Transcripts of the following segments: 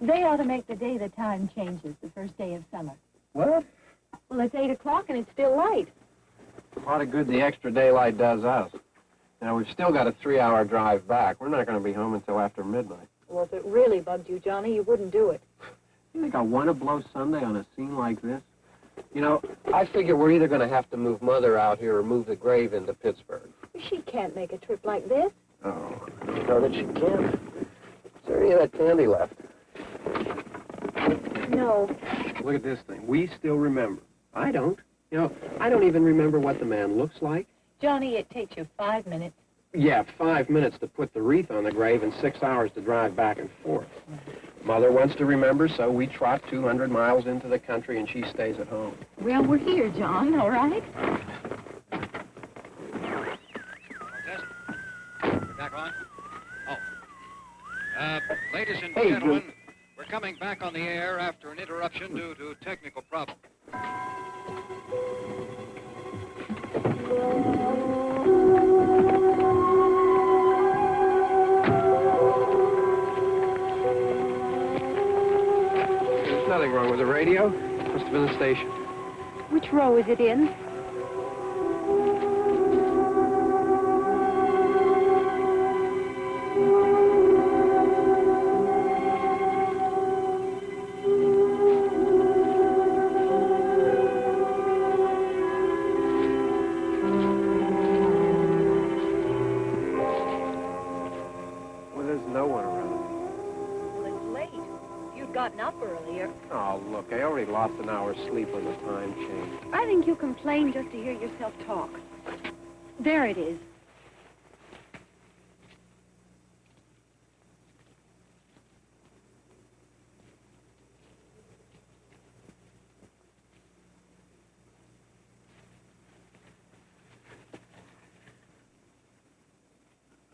They ought to make the day the time changes, the first day of summer. What? Well, it's 8 o'clock and it's still light. A lot of good the extra daylight does us. Now, we've still got a 3-hour drive back. We're not going to be home until after midnight. Well, if it really bugged you, Johnny, you wouldn't do it. You think I want to blow Sunday on a scene like this? You know, I figure we're either going to have to move Mother out here or move the grave into Pittsburgh. She can't make a trip like this. Oh, you know that she can't. Is there any of that candy left? No. Look at this thing. We still remember. I don't. You know, I don't even remember what the man looks like. Johnny, it takes you 5 minutes. Yeah, 5 minutes to put the wreath on the grave and 6 hours to drive back and forth. Mother wants to remember, so we trot 200 miles into the country and she stays at home. Well, we're here, John, all right? We're back on? Oh. Ladies and gentlemen, we're coming back on the air after an interruption due to technical problems. There's nothing wrong with the radio. Must have been the station. Which row is it in? Gotten up earlier. Oh, look, I already lost an hour's sleep when the time changed. I think you complain just to hear yourself talk. There it is.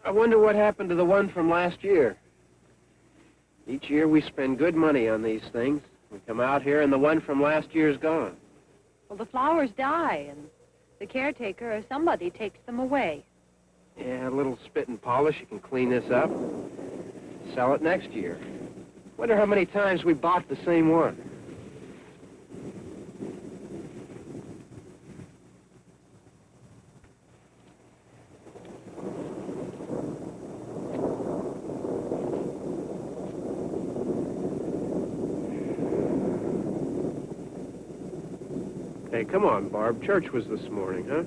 I wonder what happened to the one from last year. Each year we spend good money on these things. We come out here and the one from last year's gone. Well, the flowers die and the caretaker or somebody takes them away. Yeah, a little spit and polish. You can clean this up. Sell it next year. Wonder how many times we bought the same one. Hey, come on, Barb. Church was this morning, huh?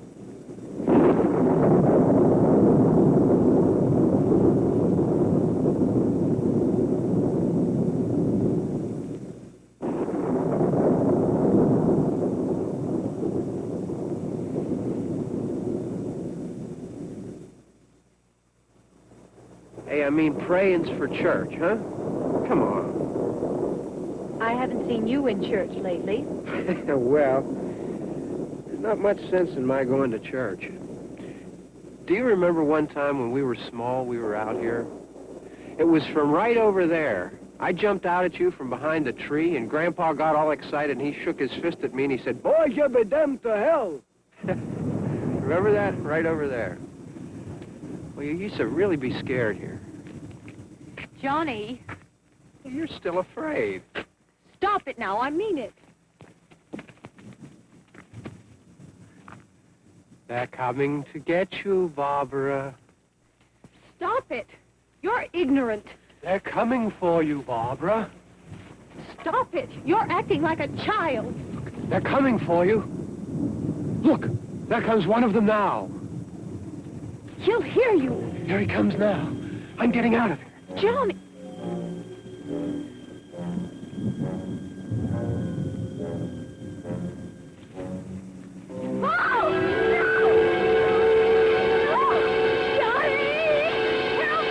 mean praying's for church, huh? Come on. I haven't seen you in church lately. Well, there's not much sense in my going to church. Do you remember one time when we were small, we were out here? It was from right over there. I jumped out at you from behind the tree, and Grandpa got all excited, and he shook his fist at me, and he said, "Boys, you'll be damned to hell." Remember that? Right over there. Well, you used to really be scared here. Johnny, You're still afraid. stop it now. I mean it. They're coming to get you, Barbara. Stop it. You're ignorant. They're coming for you, Barbara. Stop it. You're acting like a child. They're coming for you. Look, there comes one of them now. He'll hear you. Here he comes now. I'm getting out of here. Johnny. Oh, no! Oh, Johnny! Help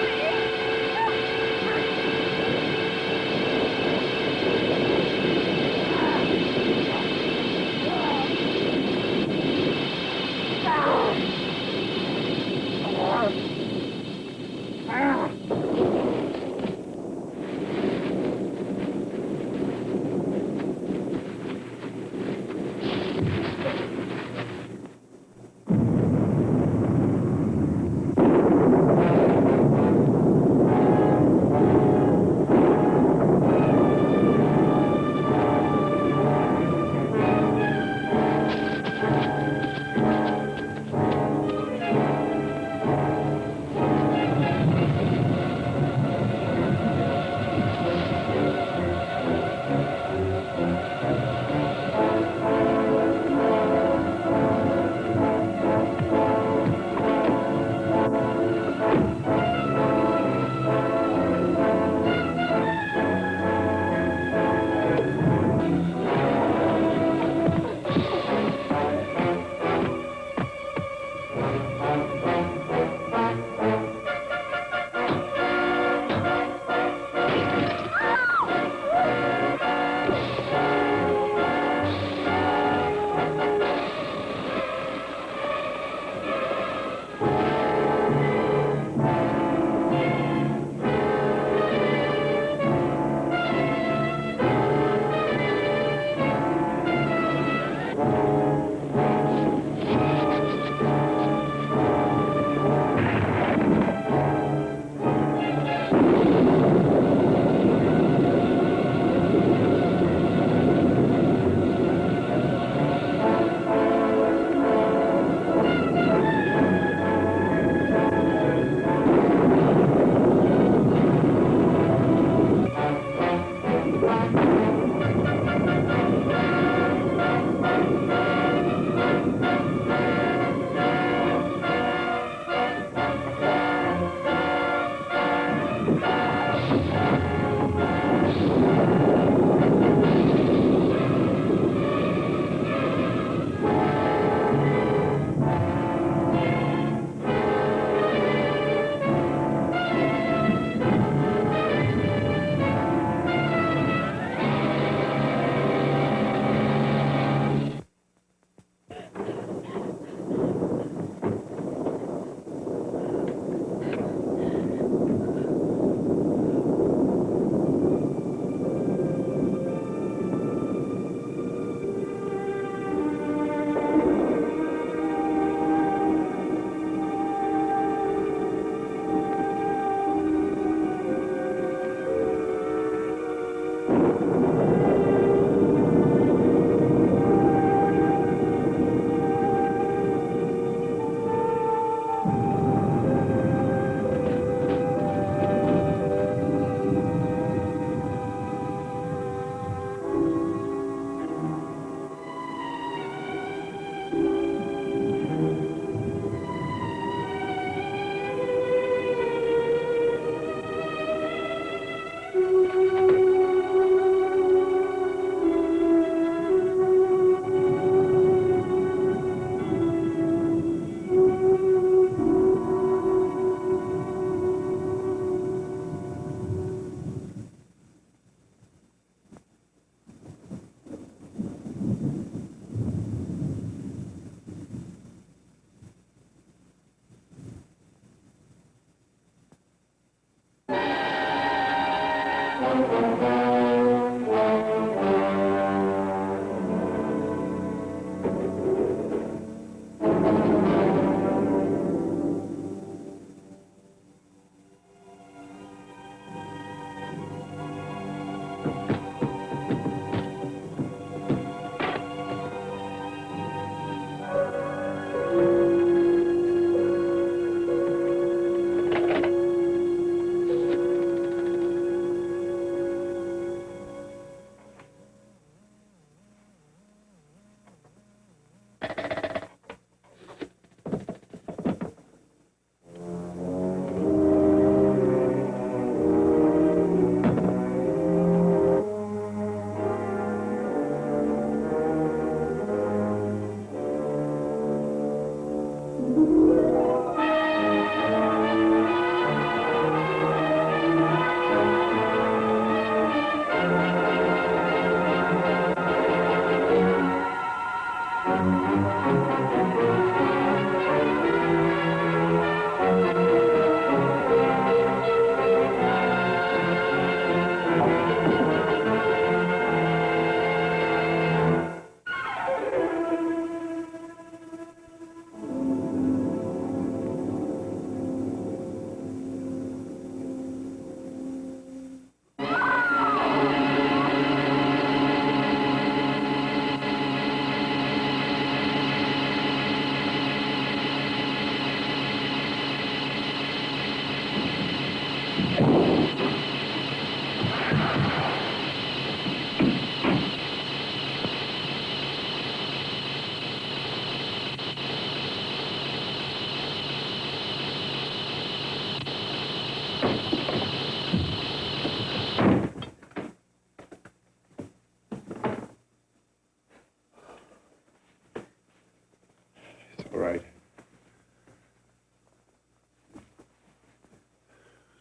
All right.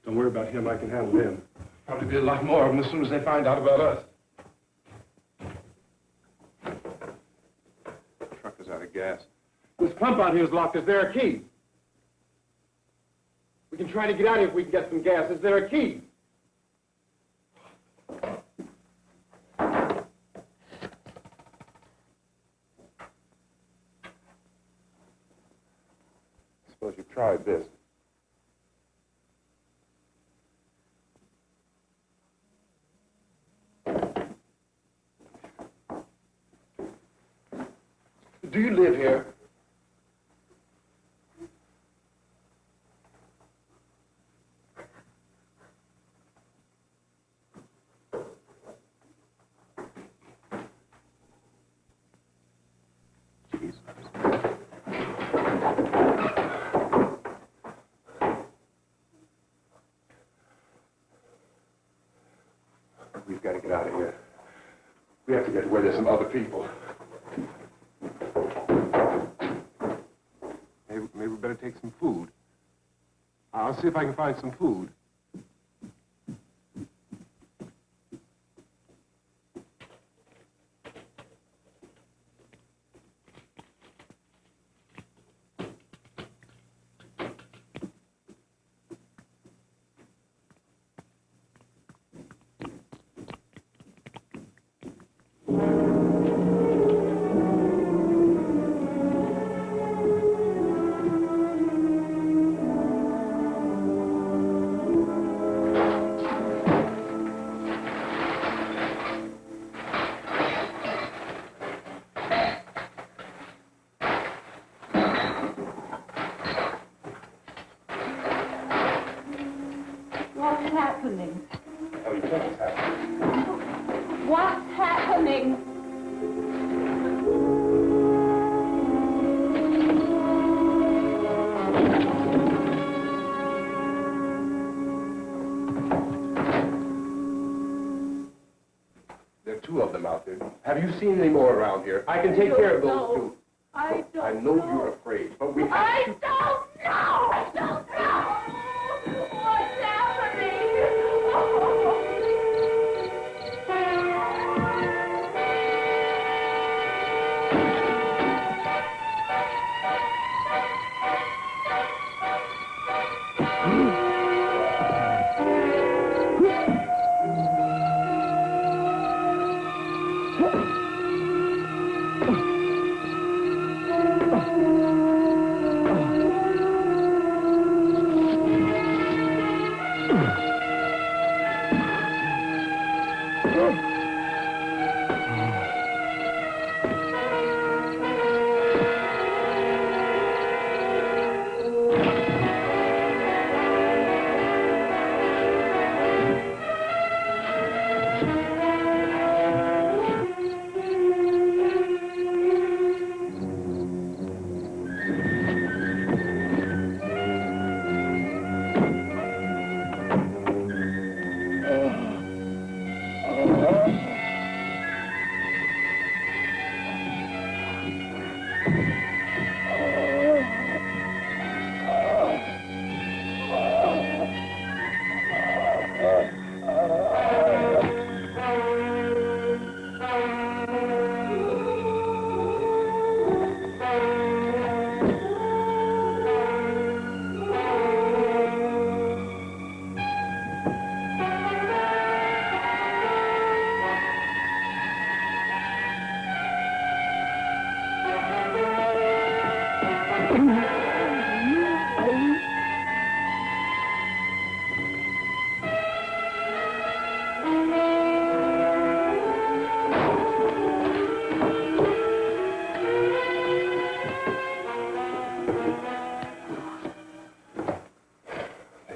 Don't worry about him. I can handle him. Probably be a lot more of them as soon as they find out about us. The truck is out of gas. This pump out here is locked. Is there a key? We can try to get out of here if we can get some gas. Is there a key? Suppose you tried this. Do you live here? Jesus. We've got to get out of here. We have to get to where there's some other people. Maybe we better take some food. I'll see if I can find some food. What's happening? Oh, you think it's happening? What's happening? There are two of them out there. Have you seen any more around here? I can take care of those two. I don't I know you're afraid, but we have I to... don't know! I don't know! What's happening? Oh.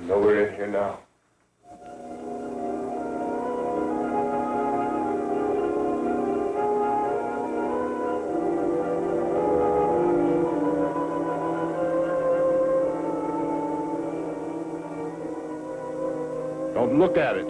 know we're in here now. Don't look at it.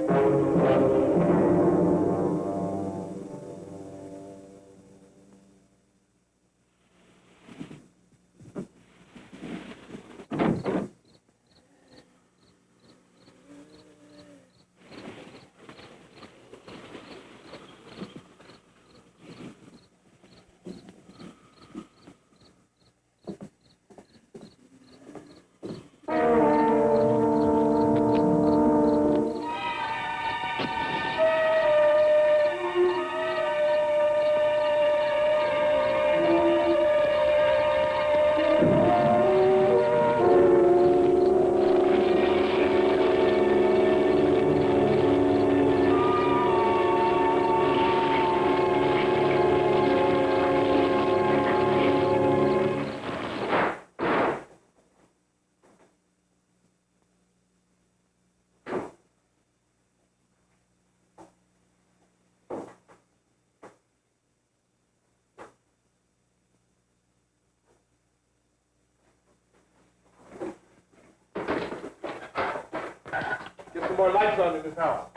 Get some more lights on in this house.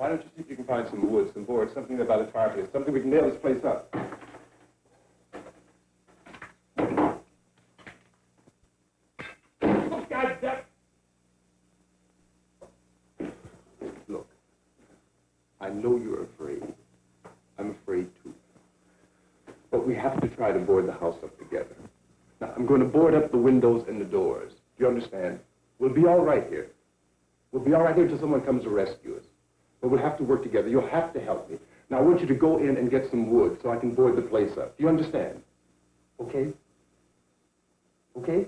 Why don't you see if you can find some wood, some boards, something there by the fireplace, something we can nail this place up. Oh, God damn. Look, I know you're afraid. I'm afraid too. But we have to try to board the house up together. Now, I'm going to board up the windows and the doors. Do you understand? We'll be all right here. We'll be all right here until someone comes to rescue us. But we'll have to work together. You'll have to help me. Now, I want you to go in and get some wood so I can board the place up. Do you understand? Okay? Okay?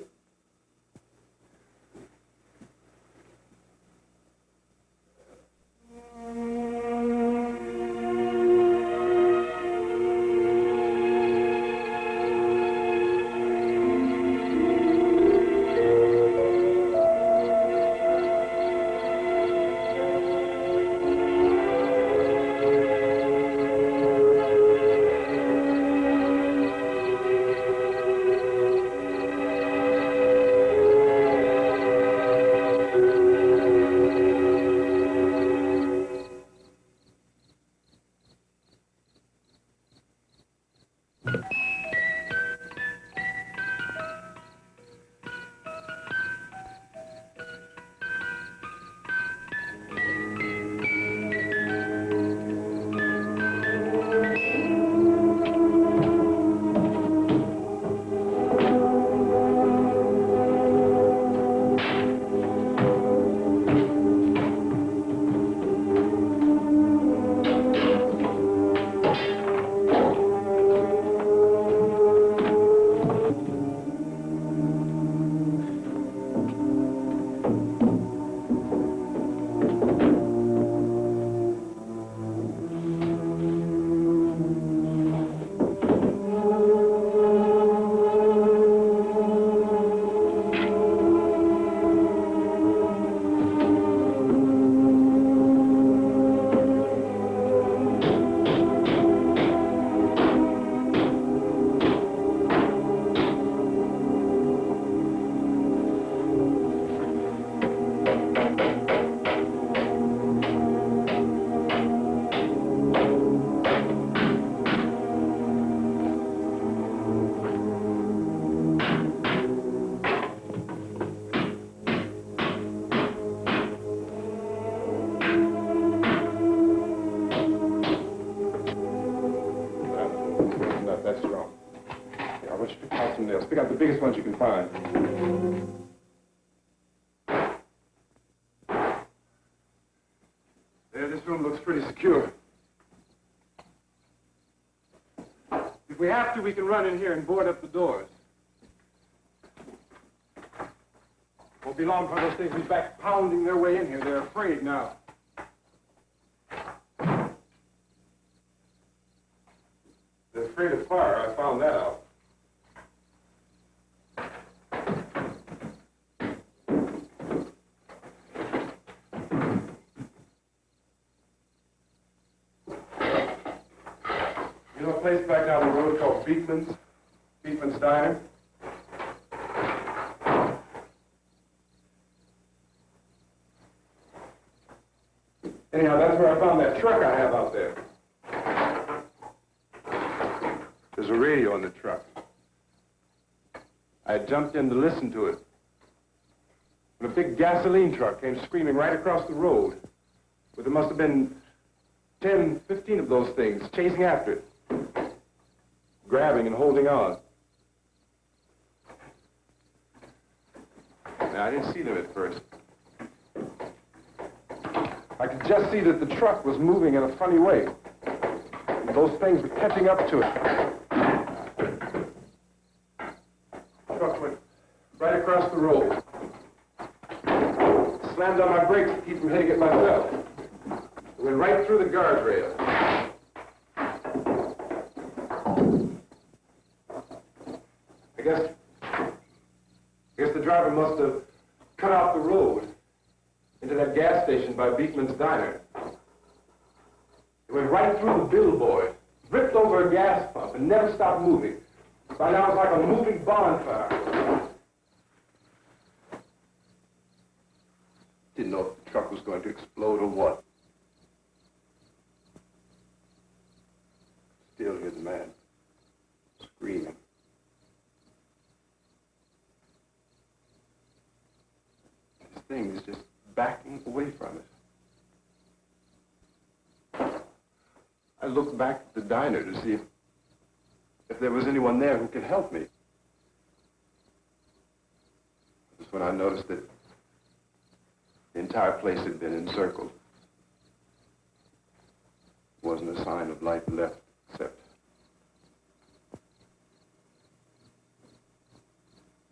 biggest ones you can find. There, this room looks pretty secure. If we have to, we can run in here and board up the doors. Won't be long for those things to be back pounding their way in here. They're afraid now. They're afraid of fire. I found that out. You know a place back down the road called Beekman's Diner? Anyhow, that's where I found that truck I have out there. There's a radio in the truck. I jumped in to listen to it when a big gasoline truck came screaming right across the road. But there must have been 10, 15 of those things chasing after it, grabbing and holding on. Now, I didn't see them at first. I could just see that the truck was moving in a funny way. And those things were catching up to it. The truck went right across the road. Slammed on my brakes to keep from hitting it myself. It went right through the guardrail. I guess the driver must have cut off the road into that gas station by Beekman's Diner. It went right through the billboard, ripped over a gas pump, and never stopped moving. By now it's like a moving bonfire. Didn't know if the truck was going to explode or what. Still hear the man screaming. This thing is just backing away from it. I looked back at the diner to see if there was anyone there who could help me. That's when I noticed that the entire place had been encircled. There wasn't a sign of life left except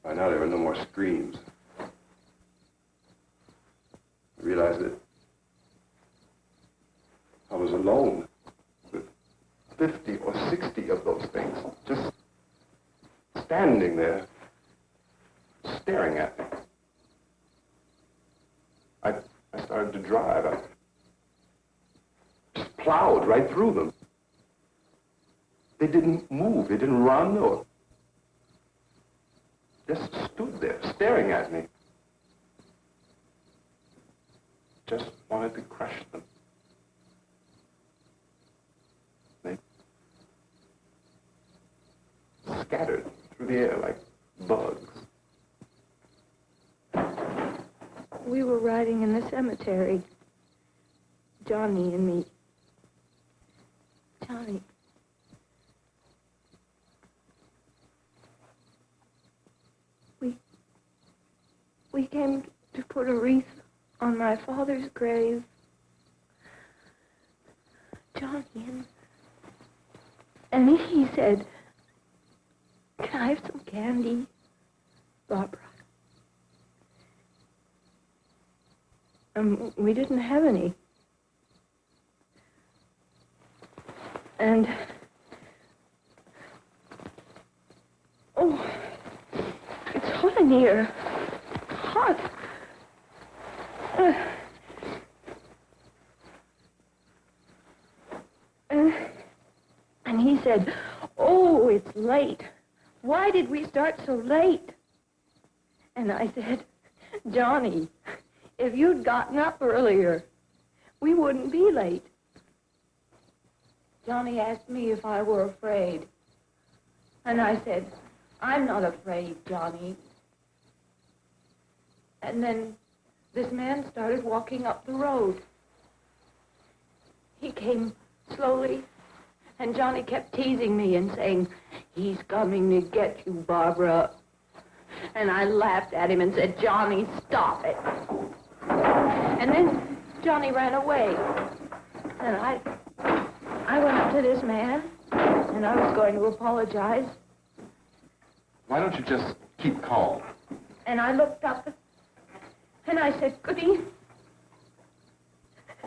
by now there were no more screams. I realized that I was alone with 50 or 60 of those things, just standing there, staring at me. I started to drive. I just plowed right through them. They didn't move. They didn't run or just stood there, staring at me. Just wanted to crush them. They scattered through the air like bugs. We were riding in the cemetery, Johnny and me. Johnny. We came to put a wreath on my father's grave. Johnny, and he said, "Can I have some candy, Barbara?" We didn't have any. And, oh, it's hot in here. Hot. And he said, "Oh, it's late. Why did we start so late?" And I said, "Johnny, if you'd gotten up earlier, we wouldn't be late." Johnny asked me if I were afraid. And I said, "I'm not afraid, Johnny." And then this man started walking up the road. He came slowly, and Johnny kept teasing me and saying, "He's coming to get you, Barbara." And I laughed at him and said, Johnny, stop it. And then Johnny ran away. And I went up to this man, and I was going to apologize. Why don't you just keep calm? And I looked up, and I said, Goody.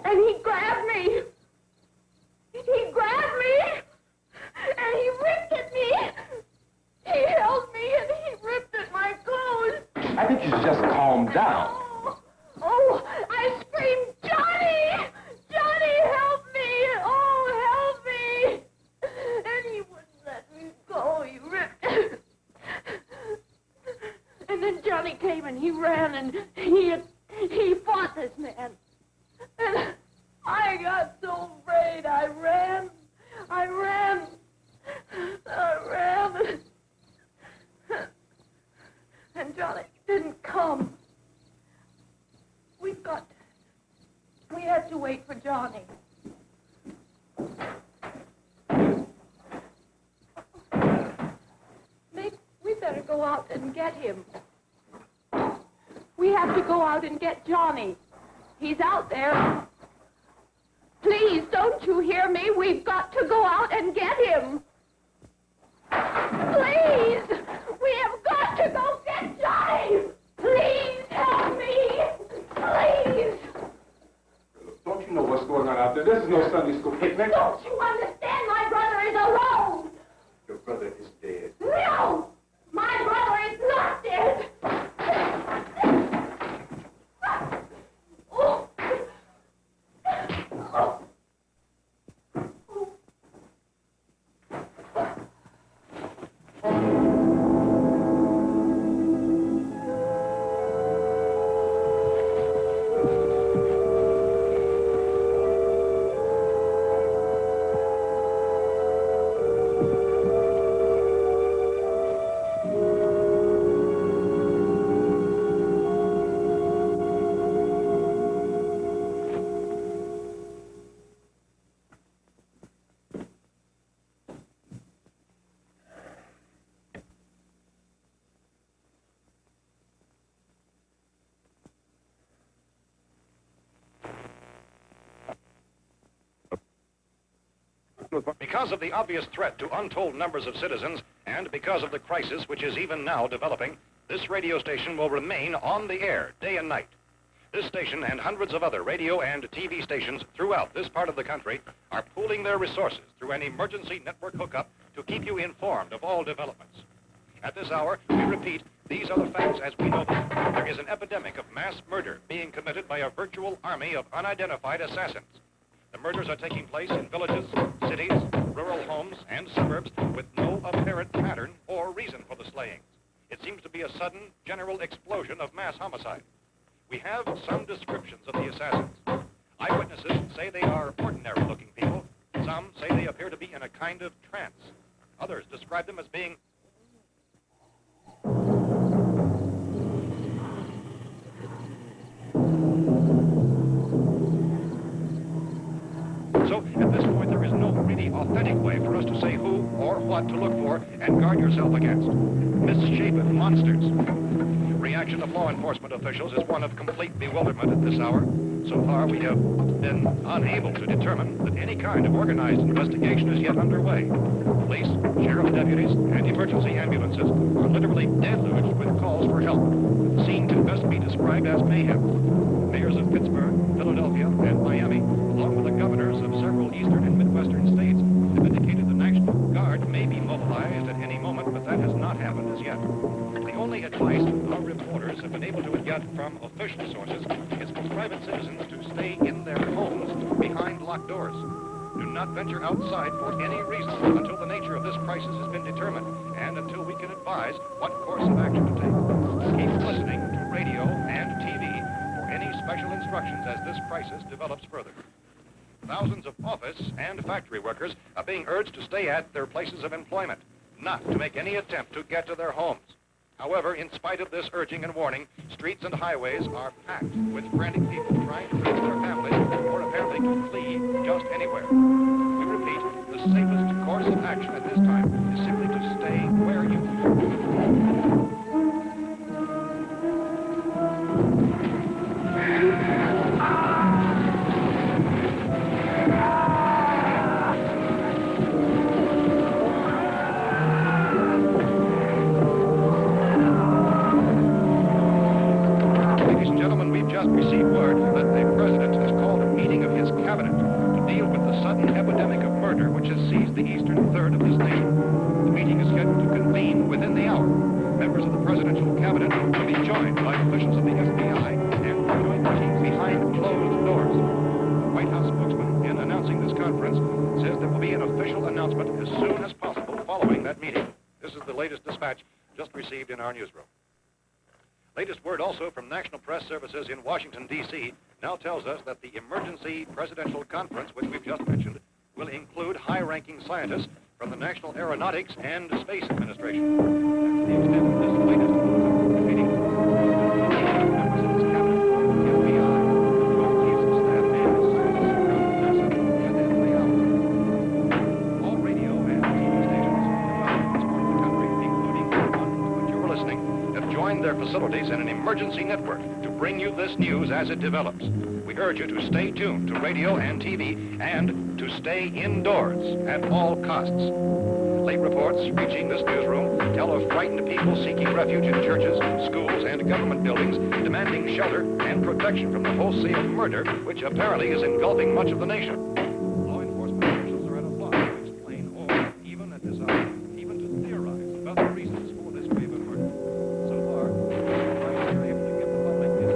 And he grabbed me. He grabbed me, and he ripped at me. He held me, and he ripped at my clothes. I think you should just calm down. Oh, I screamed, Johnny! Johnny, help me! Oh, help me! And he wouldn't let me go. He ripped. And then Johnny came and he ran and he fought this man. And I got so afraid. I ran. And Johnny didn't come. We had to wait for Johnny. We better go out and get him. We have to go out and get Johnny. He's out there. Please, don't you hear me? We've got to go out and get him. Please! We have got to go get Johnny! Please, help me! Please! Don't you know what's going on out there? This is no Sunday school picnic. Don't you understand? My brother is alone! Your brother is dead. No! My brother is not dead! Oh. Oh. Because of the obvious threat to untold numbers of citizens, and because of the crisis which is even now developing, this radio station will remain on the air day and night. This station and hundreds of other radio and TV stations throughout this part of the country are pooling their resources through an emergency network hookup to keep you informed of all developments. At this hour, we repeat, these are the facts as we know them. There is an epidemic of mass murder being committed by a virtual army of unidentified assassins. The murders are taking place in villages, cities, rural homes, and suburbs with no apparent pattern or reason for the slayings. It seems to be a sudden, general explosion of mass homicide. We have some descriptions of the assassins. Eyewitnesses say they are ordinary-looking people. Some say they appear to be in a kind of trance. Others describe them as being So, at this point, there is no really authentic way for us to say who or what to look for and guard yourself against. Misshapen monsters. Reaction of law enforcement officials is one of complete bewilderment at this hour. So far, we have been unable to determine that any kind of organized investigation is yet underway. Police, sheriff deputies, and emergency ambulances are literally deluged with calls for help. The scene can best be described as mayhem. Mayors of Pittsburgh, Philadelphia, and Miami, along with the governors of several eastern and midwestern states, have indicated the National Guard may be mobilized at any moment, but that has not happened as yet. The only advice our reporters have been able to get from official sources is for private citizens to stay in their homes behind locked doors. Do not venture outside for any reason until the nature of this crisis has been determined and until we can advise what course of action to take. Keep listening to radio and TV for any special instructions as this crisis develops further. Thousands of office and factory workers are being urged to stay at their places of employment, not to make any attempt to get to their homes. However, in spite of this urging and warning, streets and highways are packed with frantic people trying to reach their families or apparently to flee just anywhere. We repeat, the safest course of action at this time is simply to stay where you are. just received word that the president has called a meeting of his cabinet to deal with the sudden epidemic of murder which has seized the eastern third of this nation. The meeting is scheduled to convene within the hour. Members of the presidential cabinet will be joined by officials of the FBI and joint teams behind closed doors. The White House spokesman, in announcing this conference, says there will be an official announcement as soon as possible following that meeting. This is the latest dispatch just received in our newsroom. Latest word also from National Press Services in Washington, D.C. now tells us that the emergency presidential conference, which we've just mentioned, will include high-ranking scientists from the National Aeronautics and Space Administration. That's the extent of this latest meeting. Members of its cabinet, the FBI, joint chiefs of staff, and scientists from NASA within the hour. All radio and TV stations from this part of the country, including the one to which you were listening, have joined their facilities in an emergency network to bring you this news as it develops. We urge you to stay tuned to radio and TV and to stay indoors at all costs. Late reports reaching this newsroom tell of frightened people seeking refuge in churches, schools, and government buildings, demanding shelter and protection from the wholesale murder which apparently is engulfing much of the nation. Law enforcement officials are at a loss to explain or, even at this hour, even to theorize about the reasons for this wave of murder. So far, the able to give the public is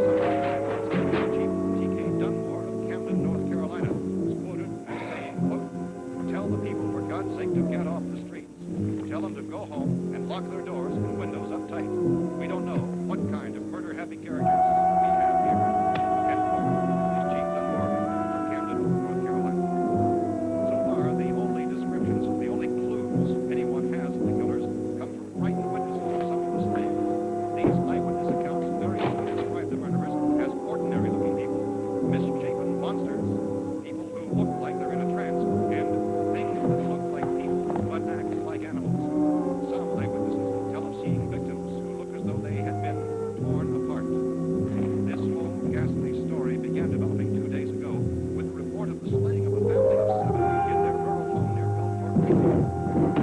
some Chief T.K. Dunmore of Camden, North Carolina, was quoted as saying, quote, "Tell the people, for God's sake, to get off the streets. Tell them to go home and lock their doors and windows up tight. We don't know what kind of murder-happy characters we have here." End quote. Is Chief Dunmore of Camden, North Carolina. So far, the only descriptions, the only clues anyone has of the killers come from frightened witnesses of some of the slaves. These eyewitness accounts very often describe the murderers as ordinary-looking people, misshapen monsters, people who look like they're in a trance, and things that look like people but act like animals. Some eyewitnesses tell of seeing victims who look as though they had been torn apart. This whole ghastly story began developing 2 days ago with the report of the slaying of a family of 7 in their rural home near Belfort, Virginia.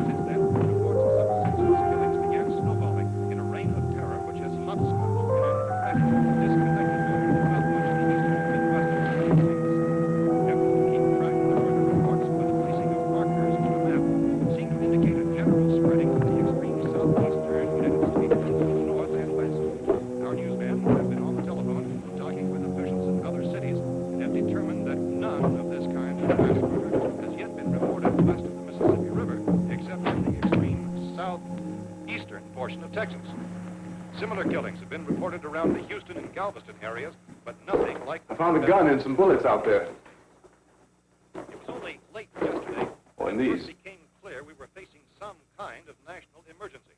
Since then, reports of some senseless killings began snowballing in a reign of terror which has hotspotted and crashed disconnected throughout much of the eastern and midwestern United States. Efforts to keep track of the murder reports with the placing of markers on the map seem to indicate a general spreading of the extreme southeastern United States into the north and west. Our newsmen have been on the telephone talking with officials in other cities and have determined that none of this kind of mass murder has yet been reported west of the Mississippi River, except in the extreme southeastern portion of Texas. Similar killings have been reported around the Houston and Galveston areas, but nothing like... I found a gun and some bullets out there. It was only late yesterday Oh, and when it these. first became clear we were facing some kind of national emergency.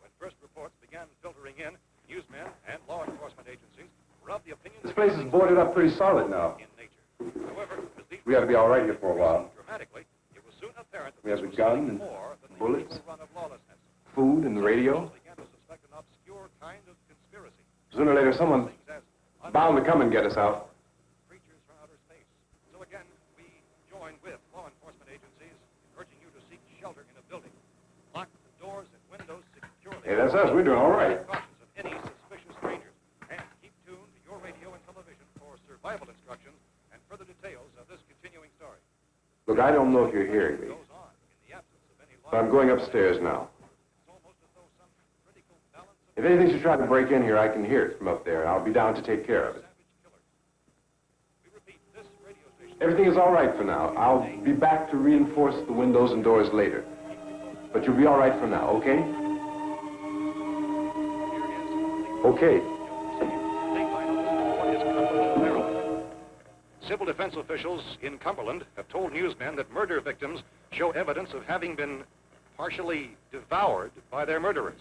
When first reports began filtering in, newsmen and law enforcement agencies were of the opinion This that place is things boarded up pretty solid now. in nature. However, as these We ought to be all right here for a while. dramatically, it was soon apparent that We have this a was gun something and more than the bullets. usual run of lawlessness. Food and the radio. Some began to suspect an obscure kind of conspiracy. Sooner or later, someone Things as bound to come and get us out. creatures from outer space. So again, we join with law enforcement agencies urging you to seek shelter in a building. Lock the doors and windows securely. Hey, that's us. We're doing all right. Cautions of any suspicious strangers. And keep tuned to your radio and television for survival instructions and further details of this continuing story. Look, I don't know if you're hearing me, Goes on in the absence of any but I'm going upstairs now. It's almost as though some critical balance of If anything should try to break in here, I can hear it from up there, and I'll be down to take care of it. savage killers. We repeat, this radio station Everything is all right for now. I'll be back to reinforce the windows and doors later. But you'll be all right for now, okay? Okay. Civil defense officials in Cumberland have told newsmen that murder victims show evidence of having been partially devoured by their murderers.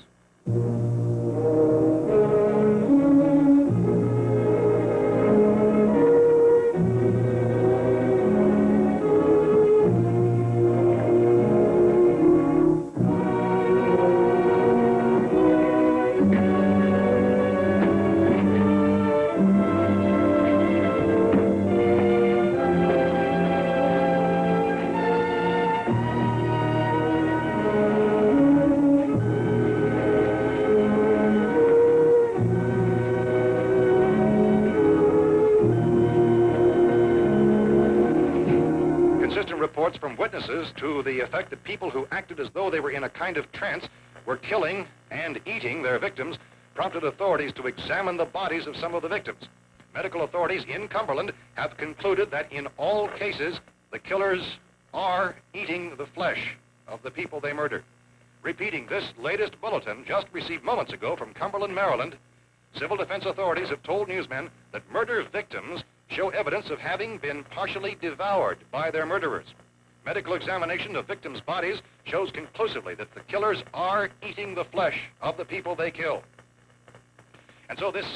reports from witnesses to the effect that people who acted as though they were in a kind of trance were killing and eating their victims prompted authorities to examine the bodies of some of the victims. Medical authorities in Cumberland have concluded that in all cases, the killers are eating the flesh of the people they murdered. Repeating this latest bulletin just received moments ago from Cumberland, Maryland, civil defense authorities have told newsmen that murder victims show evidence of having been partially devoured by their murderers. Medical examination of victims' bodies shows conclusively that the killers are eating the flesh of the people they kill. And so this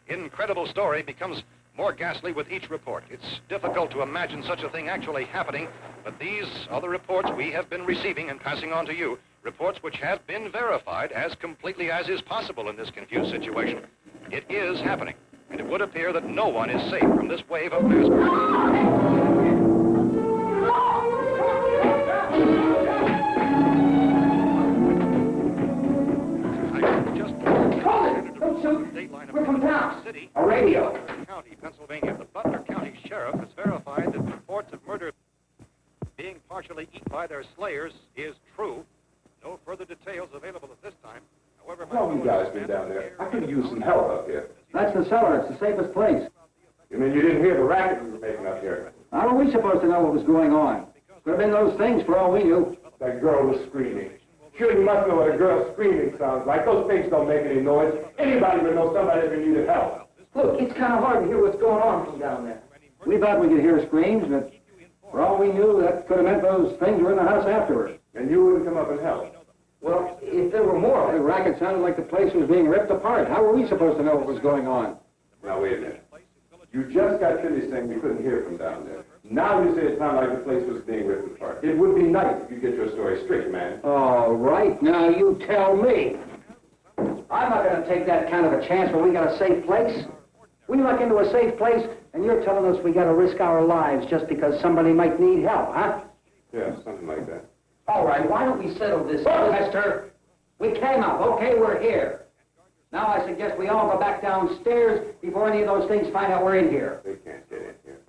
incredible story becomes more ghastly with each report. It's difficult to imagine such a thing actually happening, but these are the reports we have been receiving and passing on to you, reports which have been verified as completely as is possible in this confused situation. It is happening, and it would appear that no one is safe from this wave of mass murder. We're from town. A radio. County, Pennsylvania. The Butler County Sheriff has verified that reports of murder being partially eaten by their slayers is true. No further details available at this time. However, How long you guys been down there? I could use some help up here. That's the cellar. It's the safest place. You mean you didn't hear the racket we were making up here? How are we supposed to know what was going on? Could have been those things for all we knew. That girl was screaming. Sure, you must know what a girl screaming sounds like. Those things don't make any noise. Anybody would know somebody ever needed help. Look, it's kind of hard to hear what's going on from down there. We thought we could hear screams, but for all we knew, that could have meant those things were in the house afterwards. And you wouldn't come up and help? Well, if there were more, the racket sounded like the place was being ripped apart. How were we supposed to know what was going on? Now, wait a minute. You just got finished saying you couldn't hear from down there. Now you say it sounded like the place was being ripped apart. It would be nice if you get your story straight, man. All right, now you tell me. I'm not going to take that kind of a chance when we got a safe place. We luck into a safe place, and you're telling us we got to risk our lives just because somebody might need help, huh? Yeah, something like that. All right, why don't we settle this, mister? We came up, okay, we're here. Now I suggest we all go back downstairs before any of those things find out we're in here. They can't get in here.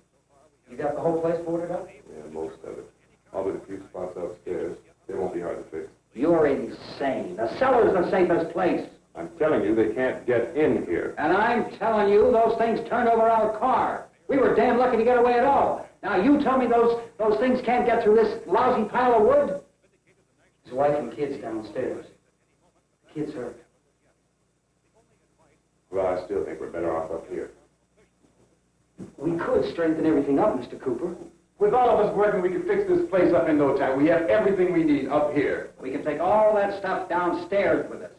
You got the whole place boarded up? Yeah, most of it. All but a few spots upstairs. They won't be hard to fix. You're insane. The cellar's the safest place. I'm telling you, they can't get in here. And I'm telling you, those things turned over our car. We were damn lucky to get away at all. Now you tell me those things can't get through this lousy pile of wood? His wife and kids downstairs. Kids hurt. Well, I still think we're better off up here. We could strengthen everything up, Mr. Cooper. With all of us working, we can fix this place up in no time. We have everything we need up here. We can take all that stuff downstairs with us.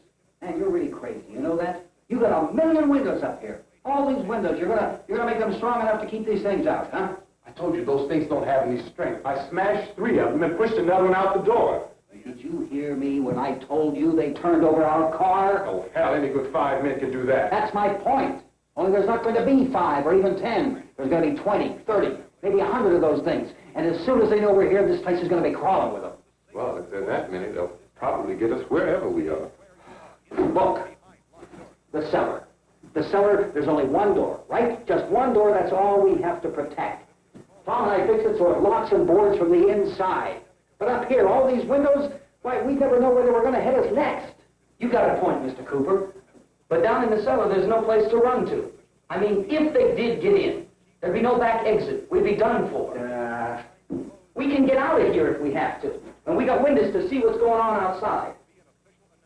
Man, you're really crazy. You know that? You got 1 million windows up here. All these windows, you're gonna make them strong enough to keep these things out, huh? I told you those things don't have any strength. I smashed 3 of them and pushed another one out the door. Did you hear me when I told you they turned over our car? Oh, hell, any good 5 men can do that. That's my point. Only there's not going to be 5 or even 10. There's going to be 20, 30, maybe 100 of those things. And as soon as they know we're here, this place is going to be crawling with them. Well, if there are that many, they'll probably get us wherever we are. Look, the cellar. The cellar, there's only one door, right? Just one door, that's all we have to protect. Tom and I fixed it so it locks and boards from the inside. But up here, all these windows, why, we never know where they were going to hit us next. You got a point, Mr. Cooper. But down in the cellar, there's no place to run to. I mean, if they did get in, there'd be no back exit. We'd be done for. We can get out of here if we have to. And we got windows to see what's going on outside.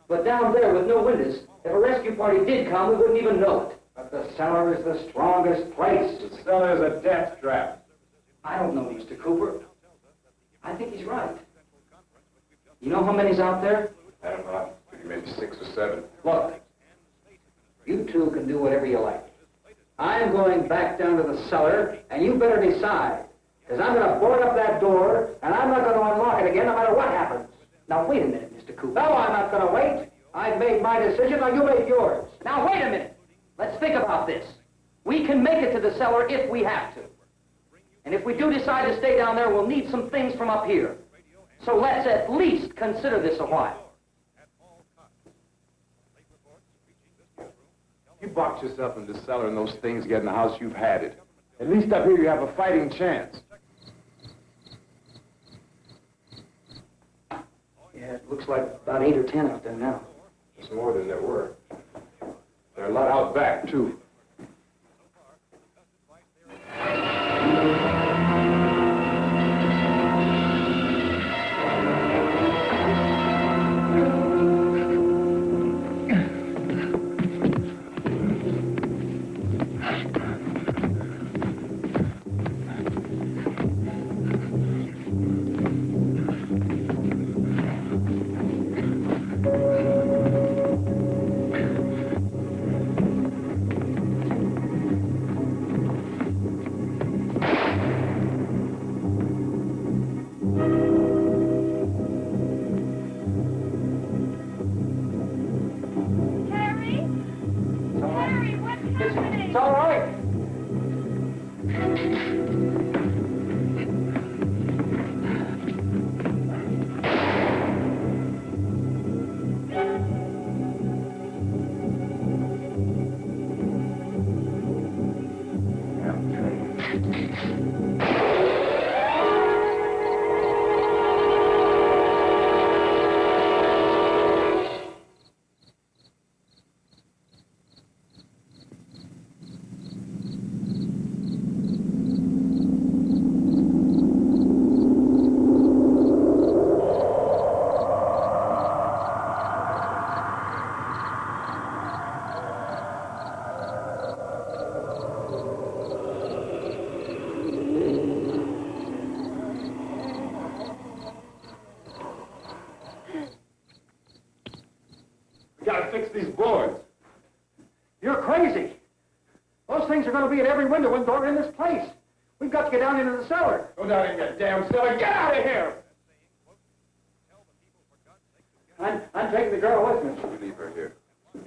But down there with no windows, if a rescue party did come, we wouldn't even know it. But the cellar is the strongest place. The cellar is a death trap. I don't know, Mr. Cooper. I think he's right. You know how many's out there? I don't know. Maybe 6 or 7. Look, you two can do whatever you like. I'm going back down to the cellar, and you better decide. Because I'm going to board up that door, and I'm not going to unlock it again no matter what happens. Now, wait a minute, Mr. Cooper. No, I'm not going to wait. I've made my decision, now you make yours. Now, wait a minute. Let's think about this. We can make it to the cellar if we have to. And if we do decide to stay down there, we'll need some things from up here. So let's at least consider this a while. You box yourself in the cellar and those things get in the house, you've had it. At least up here you have a fighting chance. Yeah, it looks like about 8 or 10 out there now. It's more than there were. There are a lot out back, too. It's all right. We gotta fix these boards. You're crazy. Those things are going to be at every window and door in this place. We've got to get down into the cellar. Go down in that damn cellar. Get out of here! I'm taking the girl with me. You leave her here.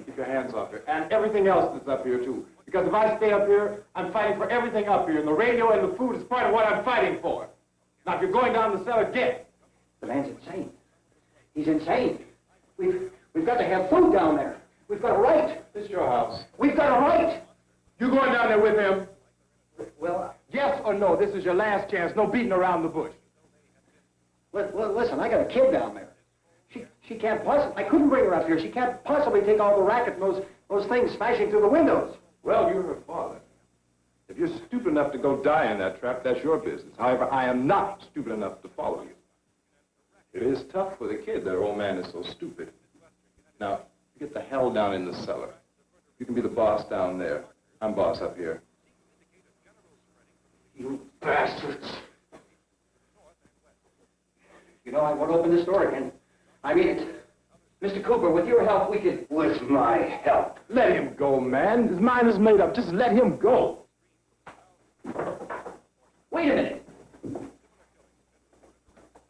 Keep your hands off her. And everything else that's up here, too. Because if I stay up here, I'm fighting for everything up here. And the radio and the food is part of what I'm fighting for. Now, if you're going down the cellar, get. The man's insane. He's insane. We've got to have food down there. We've got a right. This is your house. We've got a right. You going down there with him? Well, Yes or no? This is your last chance. No beating around the bush. listen, I got a kid down there. She can't possibly, I couldn't bring her up here. She can't possibly take all the racket and those things smashing through the windows. Well, you're her father. If you're stupid enough to go die in that trap, that's your business. However, I am not stupid enough to follow you. It is tough for the kid that her old man is so stupid. Now, get the hell down in the cellar. You can be the boss down there. I'm boss up here. You bastards. You know, I won't open this door again. I mean it. Mr. Cooper, with your help, we could... With my help? Let him go, man. His mind is made up. Just let him go. Wait a minute.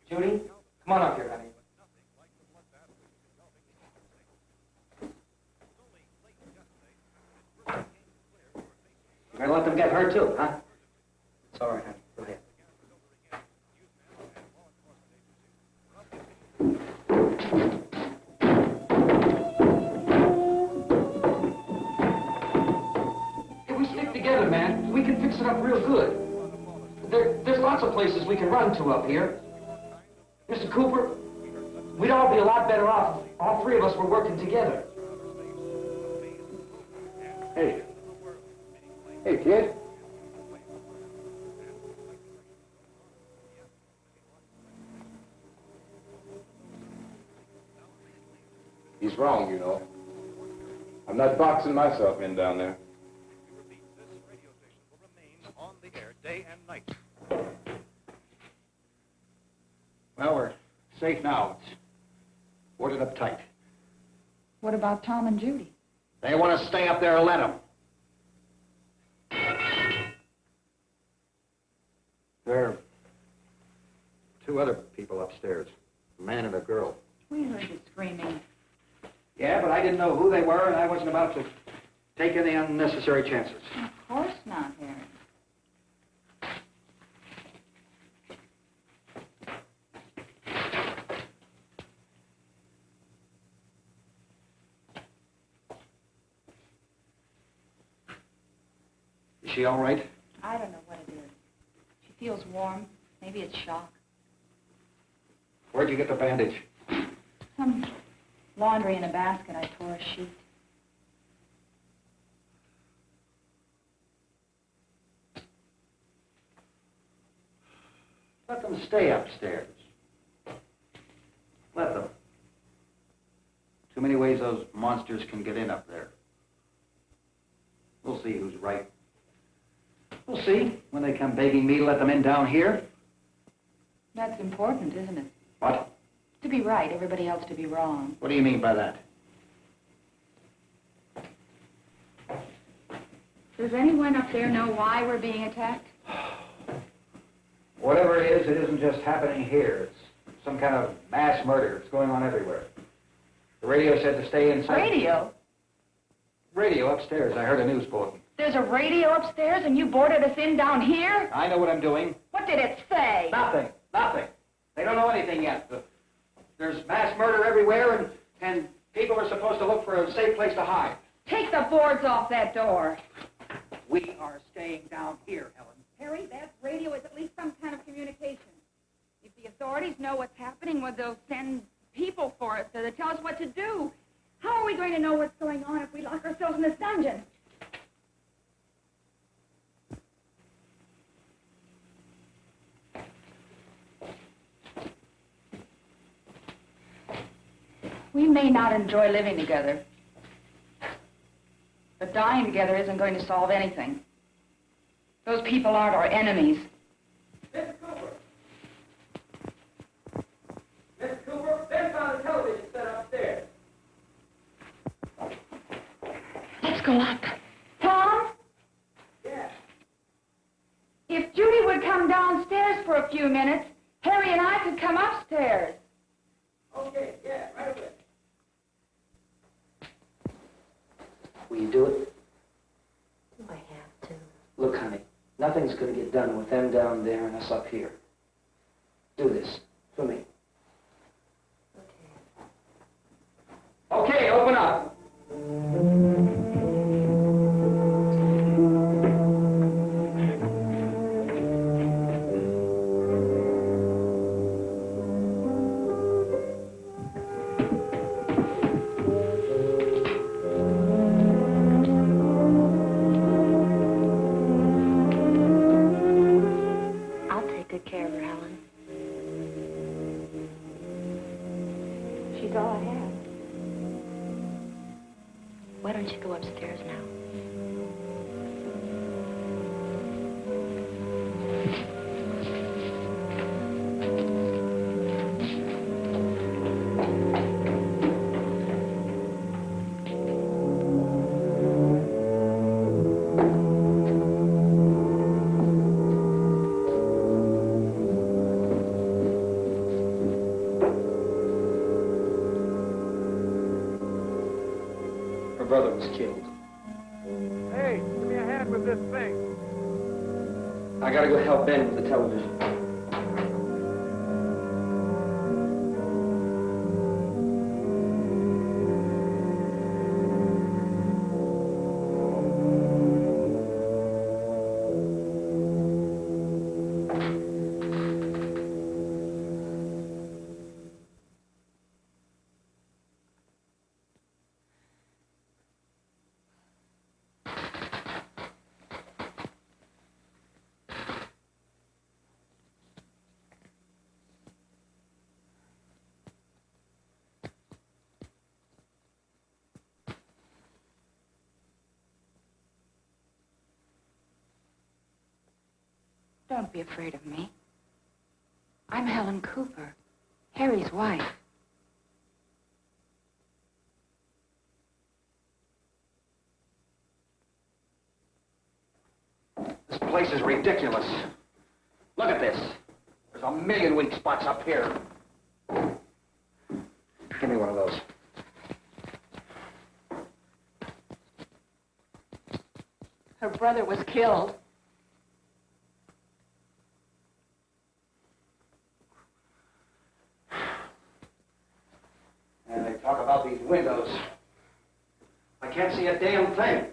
Judy, come on up here, honey. You're gonna let them get hurt too, huh? It's all right, honey. Go ahead. If we stick together, man, we can fix it up real good. There's lots of places we can run to up here. Mr. Cooper, we'd all be a lot better off. All three of us were working together. Hey. Hey, kid. He's wrong, you know. I'm not boxing myself in down there. This radio station will remain on the air day and night. Well, we're safe now. It's boarded up tight. What about Tom and Judy? They want to stay up there and let them. There are two other people upstairs, a man and a girl. We heard you screaming. Yeah, but I didn't know who they were, and I wasn't about to take any unnecessary chances. Of course not, Harry. Is she all right? I don't know what it is. She feels warm. Maybe it's shock. Where'd you get the bandage? Some laundry in a basket. I tore a sheet. Let them stay upstairs. Let them. Too many ways those monsters can get in up there. We'll see who's right. We'll see when they come begging me to let them in down here. That's important, isn't it? What? To be right, everybody else to be wrong. What do you mean by that? Does anyone up there know why we're being attacked? Whatever it isn't just happening here. It's some kind of mass murder. It's going on everywhere. The radio said to stay inside. Radio? Radio upstairs. I heard a news bulletin. There's a radio upstairs and you boarded us in down here? I know what I'm doing. What did it say? Nothing. Nothing. They don't know anything yet. There's mass murder everywhere, and people are supposed to look for a safe place to hide. Take the boards off that door. We are staying down here, Helen. Harry, that radio is at least some kind of communication. If the authorities know what's happening, well, they'll send people for us to tell us what to do. How are we going to know what's going on if we lock ourselves in this dungeon? We may not enjoy living together, but dying together isn't going to solve anything. Those people aren't our enemies. Mr. Cooper! Mr. Cooper, Ben found a television set upstairs. Let's go up. Tom? Yeah. If Judy would come downstairs for a few minutes, Harry and I could come upstairs. Okay, yeah, right away. Will you do it? Do I have to? Look, honey, nothing's going to get done with them down there and us up here. Do this for me. Okay. Okay, open up. I'll take good care of her, Helen. She's all I have. Why don't you go upstairs now? Her brother was killed. Hey, give me a hand with this thing. I gotta go help Ben with the television. Don't be afraid of me. I'm Helen Cooper, Harry's wife. This place is ridiculous. Look at this. There's a million weak spots up here. Give me one of those. Her brother was killed. And they talk about these windows. I can't see a damn thing.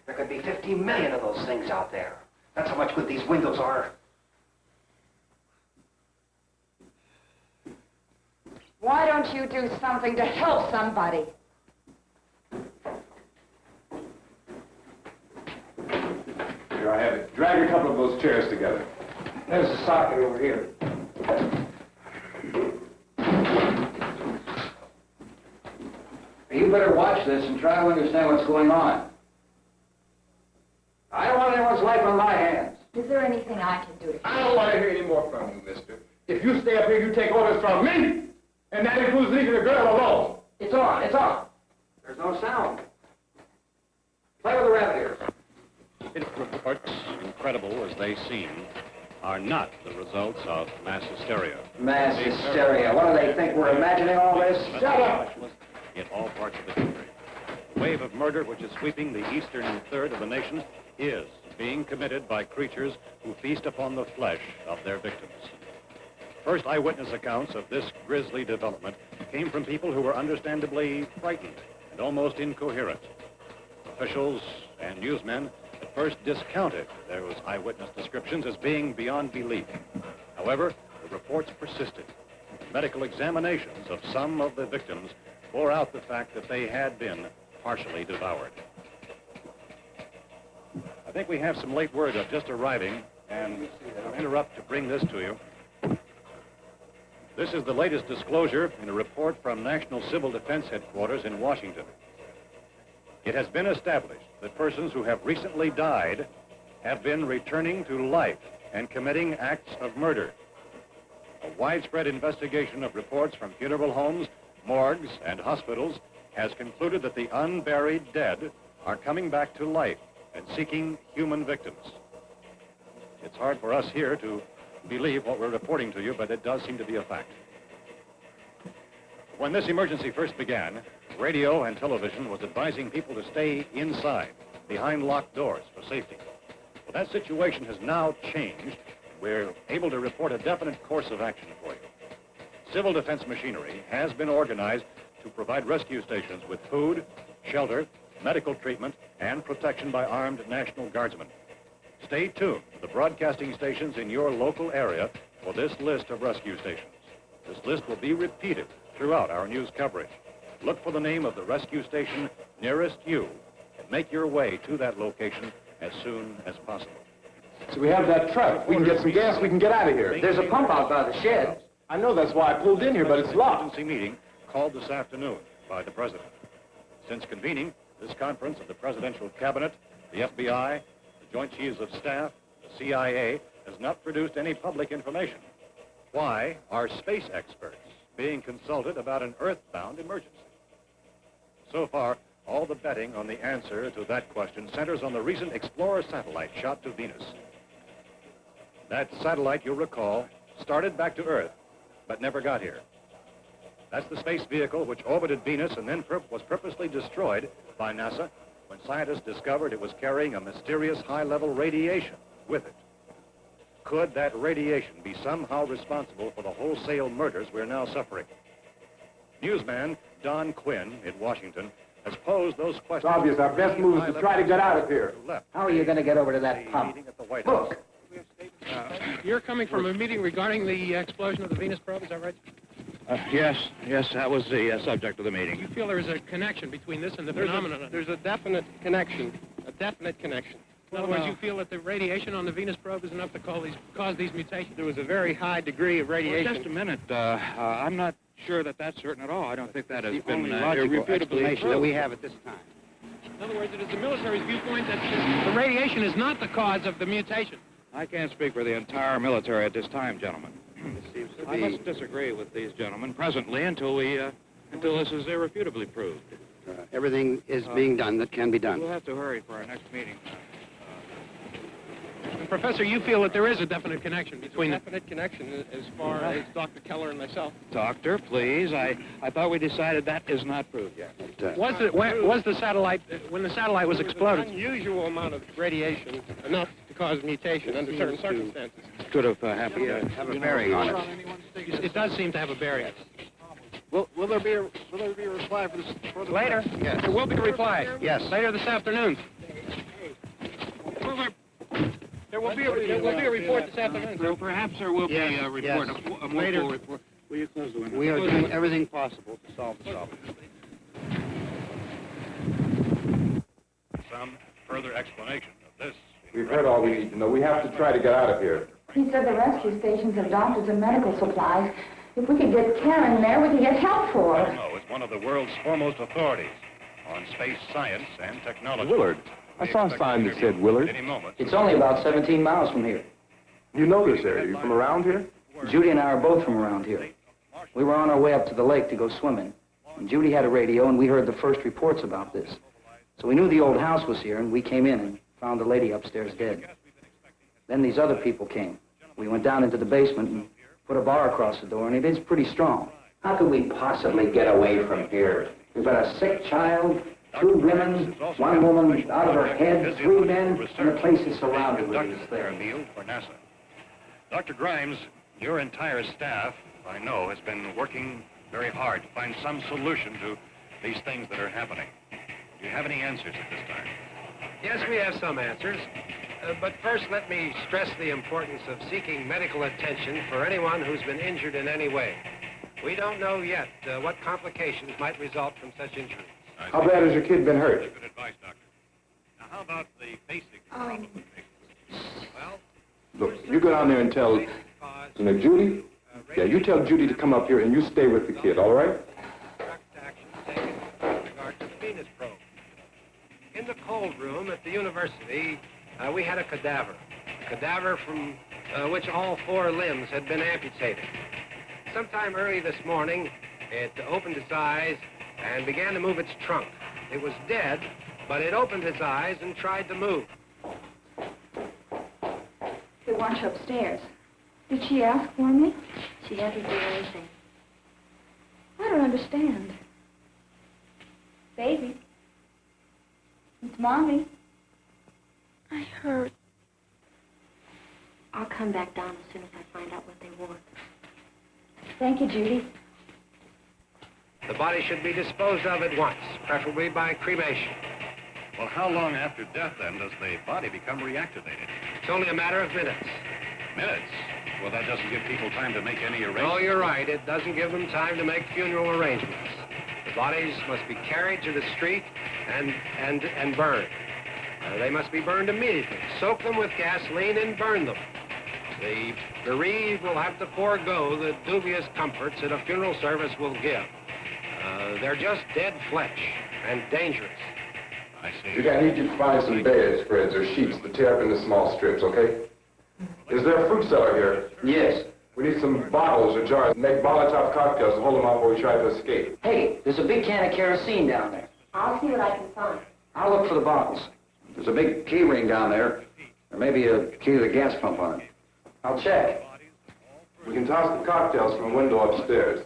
There could be 15 million of those things out there. That's how much good these windows are. Why don't you do something to help somebody? Here I have it. Drag a couple of those chairs together. There's a socket over here. You better watch this and try to understand what's going on. I don't want anyone's life on my hands. Is there anything I can do to I don't want to hear any more from you, mister. If you stay up here, you take orders from me. And that includes leaving the girl alone. It's on, it's on. There's no sound. Play with the rabbit ears. Reports, incredible as they seem, are not the results of mass hysteria. Mass hysteria. What do they think? We're imagining all this? Shut up! In all parts of the country. The wave of murder which is sweeping the eastern third of the nation is being committed by creatures who feast upon the flesh of their victims. First eyewitness accounts of this grisly development came from people who were understandably frightened and almost incoherent. Officials and newsmen at first discounted those eyewitness descriptions as being beyond belief. However, the reports persisted. Medical examinations of some of the victims bore out the fact that they had been partially devoured. I think we have some late word just arriving, and I'll interrupt to bring this to you. This is the latest disclosure in a report from National Civil Defense Headquarters in Washington. It has been established that persons who have recently died have been returning to life and committing acts of murder. A widespread investigation of reports from funeral homes, morgues, and hospitals has concluded that the unburied dead are coming back to life and seeking human victims. It's hard for us here to believe what we're reporting to you, but it does seem to be a fact. When this emergency first began, radio and television was advising people to stay inside, behind locked doors for safety. Well, that situation has now changed. We're able to report a definite course of action for you. Civil defense machinery has been organized to provide rescue stations with food, shelter, medical treatment, and protection by armed National Guardsmen. Stay tuned to the broadcasting stations in your local area for this list of rescue stations. This list will be repeated throughout our news coverage. Look for the name of the rescue station nearest you and make your way to that location as soon as possible. So we have that truck. If we can get some gas, we can get out of here. There's a pump out by the shed. I know, that's why I pulled in here, but it's locked. Emergency meeting called this afternoon by the President. Since convening this conference of the Presidential Cabinet, the FBI, the Joint Chiefs of Staff, the CIA, has not produced any public information. Why are space experts being consulted about an earthbound emergency? So far, all the betting on the answer to that question centers on the recent Explorer satellite shot to Venus. That satellite, you'll recall, started back to Earth, but never got here. That's the space vehicle which orbited Venus and then was purposely destroyed by NASA when scientists discovered it was carrying a mysterious high-level radiation with it. Could that radiation be somehow responsible for the wholesale murders we're now suffering? Newsman Don Quinn in Washington has posed those questions. It's obvious our best move is to try to get out of here. How are you going to get over to that pump? At the White House. Look. You're coming from a meeting regarding the explosion of the Venus probe, is that right? Yes, that was the subject of the meeting. You feel there is a connection between this and the phenomenon? There's a definite connection. In other words, you feel that the radiation on the Venus probe is enough to cause these mutations? There was a very high degree of radiation. Well, just a minute. I'm not sure that that's certain at all. I don't think that has been only logical explanation that we have at this time. In other words, it is the military's viewpoint that the radiation is not the cause of the mutation. I can't speak for the entire military at this time, gentlemen. It seems to I be... must disagree with these gentlemen presently until this is irrefutably proved. everything is being done that can be done. We'll have to hurry for our next meeting. And Professor, you feel that there is a definite connection between There's a definite connection as far as Dr. Keller and myself. Doctor, please. I thought we decided that is not proved yet. Was the satellite, when the satellite was exploded? An unusual amount of radiation, enough to cause mutation under certain circumstances. Could have happened. Have a bearing on it. It does seem to have a bearing. Will there be a reply for this? Later? Yes. There will be a reply. Yes. Later this afternoon. There will be a report this afternoon. Perhaps there will be a report, a full report. Will you close the window? We are doing everything possible to solve the problem. Some further explanation of this. We've heard all we need to know. We have to try to get out of here. He said the rescue stations have doctors and medical supplies. If we could get care in there, we could get help for Oh, her. no, it's one of the world's foremost authorities on space science and technology. Willard. I saw a sign that said Willard. Any moment. It's only about 17 miles from here. You know this area. You from around here? Judy and I are both from around here. We were on our way up to the lake to go swimming. And Judy had a radio, and we heard the first reports about this. So we knew the old house was here, and we came in and found the lady upstairs dead. Then these other people came. We went down into the basement and put a bar across the door, and it is pretty strong. How could we possibly get away from here? We've got a sick child, 2 women, 1 woman out of her head, 3 men, and the place is surrounded with these things. Meal for NASA. Dr. Grimes, your entire staff, I know, has been working very hard to find some solution to these things that are happening. Do you have any answers at this time? Yes, we have some answers. But first, let me stress the importance of seeking medical attention for anyone who's been injured in any way. We don't know yet what complications might result from such injuries. How bad has your kid been hurt? Good advice, Doctor. Now, how about the basic problem of patients? Well, Look, you go down there and tell, Judy? Yeah, you tell Judy to come up here and you stay with the kid, all right? Direct action taken with regard to the Venus probe. In the cold room at the university, we had a cadaver from which all 4 limbs had been amputated. Sometime early this morning, it opened its eyes and began to move its trunk. It was dead, but it opened its eyes and tried to move. They want you upstairs. Did she ask for me? She hasn't done anything. I don't understand. Baby. It's Mommy. I heard. I'll come back down as soon as I find out what they want. Thank you, Judy. The body should be disposed of at once, preferably by cremation. well, how long after death, then, does the body become reactivated? It's only a matter of minutes. Minutes? Well, that doesn't give people time to make any arrangements. Oh, you're right. It doesn't give them time to make funeral arrangements. The bodies must be carried to the street and burned. They must be burned immediately. Soak them with gasoline and burn them. The bereaved will have to forego the dubious comforts that a funeral service will give. They're just dead flesh and dangerous. I see. Judy, I need you to find some bedspreads or sheets to tear up into small strips, okay? Is there a fruit cellar here? Yes. We need some bottles or jars to make Molotov cocktails to hold them off while we try to escape. Hey, there's a big can of kerosene down there. I'll see what I can find. I'll look for the bottles. There's a big key ring down there. There may be a key to the gas pump on it. I'll check. We can toss the cocktails from a window upstairs.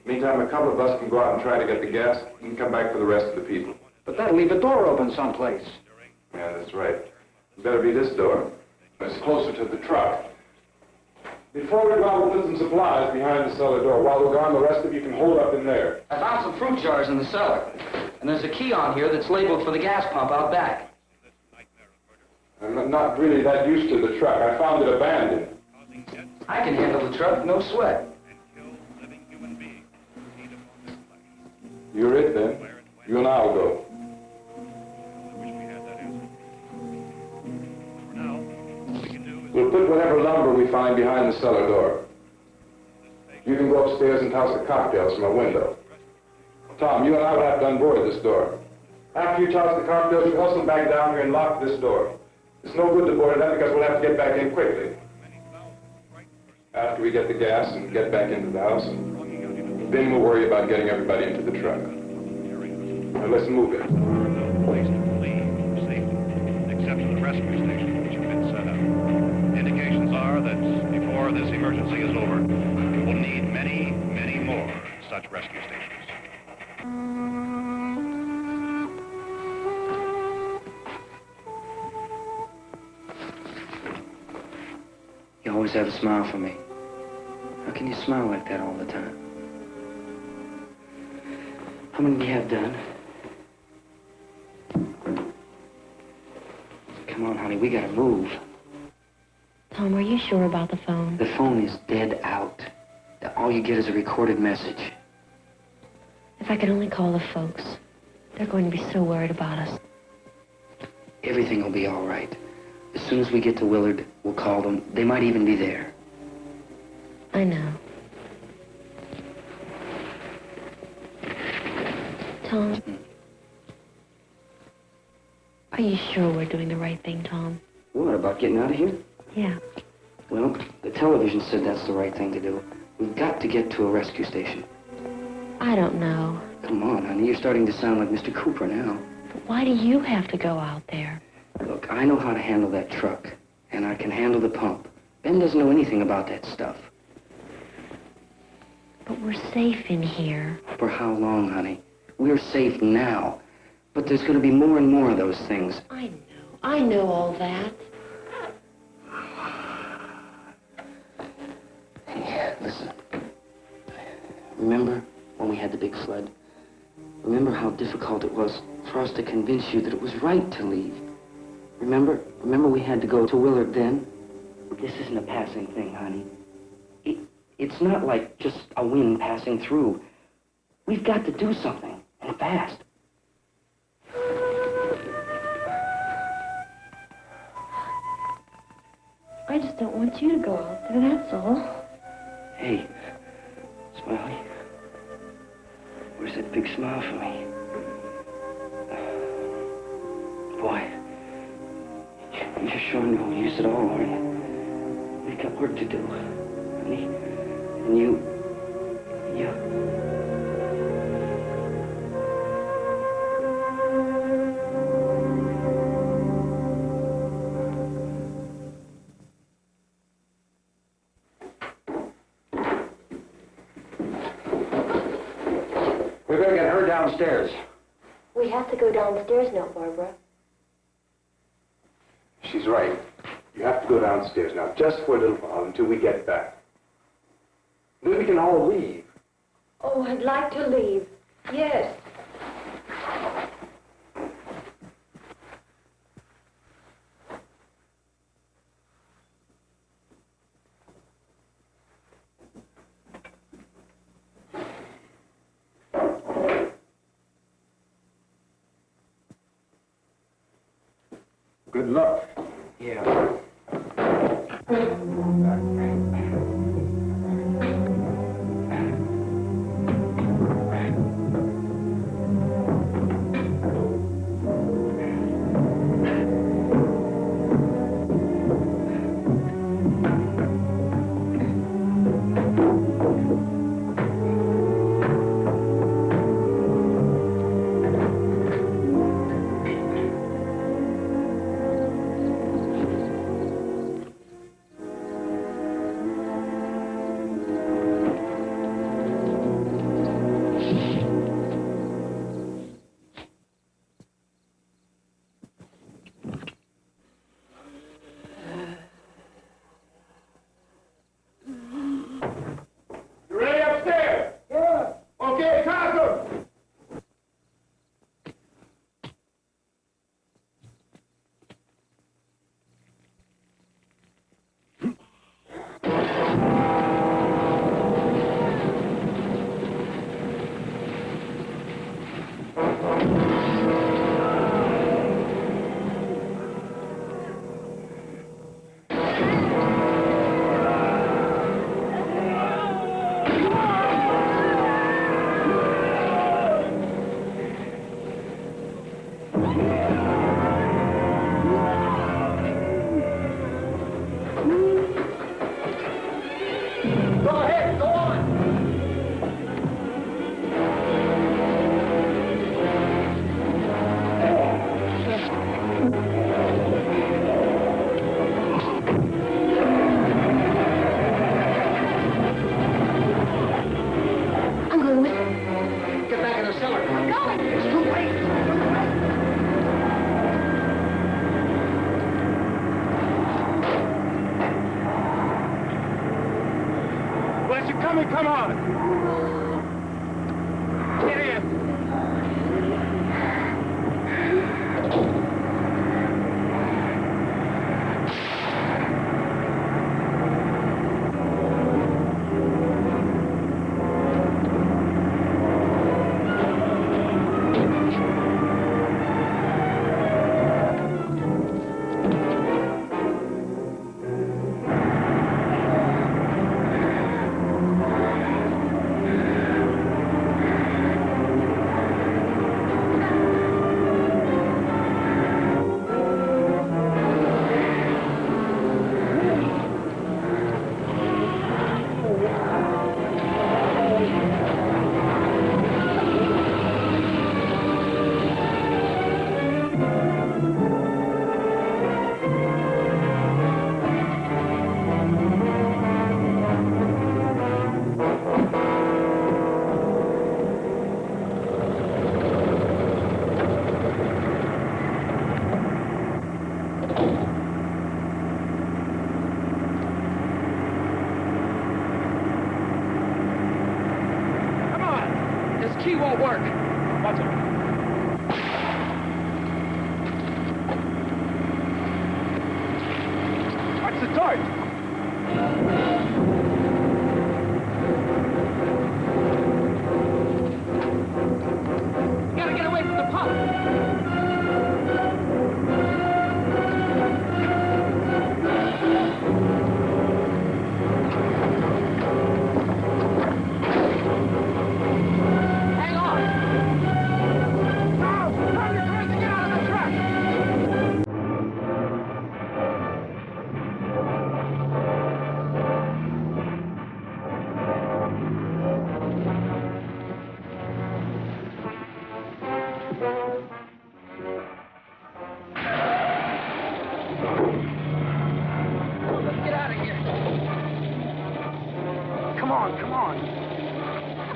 Meantime, a couple of us can go out and try to get the gas and come back for the rest of the people. But that'll leave a door open someplace. Yeah, that's right. It better be this door. It's closer to the truck. Before we go out, we'll put some supplies behind the cellar door. While we're gone, the rest of you can hold up in there. I found some fruit jars in the cellar. And there's a key on here that's labeled for the gas pump out back. I'm not really that used to the truck. I found it abandoned. I can handle the truck, no sweat. You're it, then. You and I'll go. We'll put whatever lumber we find behind the cellar door. You can go upstairs and toss the cocktails from a window. Tom, you and I will have to unboard this door. After you toss the cocktails, you hustle back down here and lock this door. It's no good to board it up because we'll have to get back in quickly. After we get the gas and get back into the house, then we'll worry about getting everybody into the truck. Now let's move it. No place to flee for safety, except for the rescue stations which have been set up. Indications are that before this emergency is over, we will need many, many more such rescue stations. You always have a smile for me. How can you smile like that all the time? How many do you have done? Come on, honey, we gotta move. Tom, are you sure about the phone? The phone is dead out. all you get is a recorded message. If I could only call the folks. They're going to be so worried about us. Everything will be all right. As soon as we get to Willard, we'll call them. They might even be there. I know. Tom? Are you sure we're doing the right thing, Tom? What, about getting out of here? Yeah. Well, the television said that's the right thing to do. We've got to get to a rescue station. I don't know. Come on, honey. You're starting to sound like Mr. Cooper now. But why do you have to go out there? Look, I know how to handle that truck, and I can handle the pump. Ben doesn't know anything about that stuff. But we're safe in here. For how long, honey? We're safe now. But there's going to be more and more of those things. I know. I know all that. Hey, listen. Remember when we had the big flood? Remember how difficult it was for us to convince you that it was right to leave? Remember we had to go to Willard then? This isn't a passing thing, honey. It's not like just a wind passing through. We've got to do something, and fast. I just don't want you to go out there, that's all. Hey, Smiley. Where's that big smile for me? Boy, you're showing no use at all, aren't you? We've got work to do, honey. And you... We better get her downstairs. We have to go downstairs now, Barbara. She's right. You have to go downstairs now, just for a little while, until we get back. Then we can all leave. Oh, I'd like to leave. Yes. Good luck. Yeah. Come on! Get in! key won't work. What's it? What's the torch? Gotta get away from the pump. Hang on. No! Turn your crazy, get out of the truck! Let's get out of here. Come on, come on.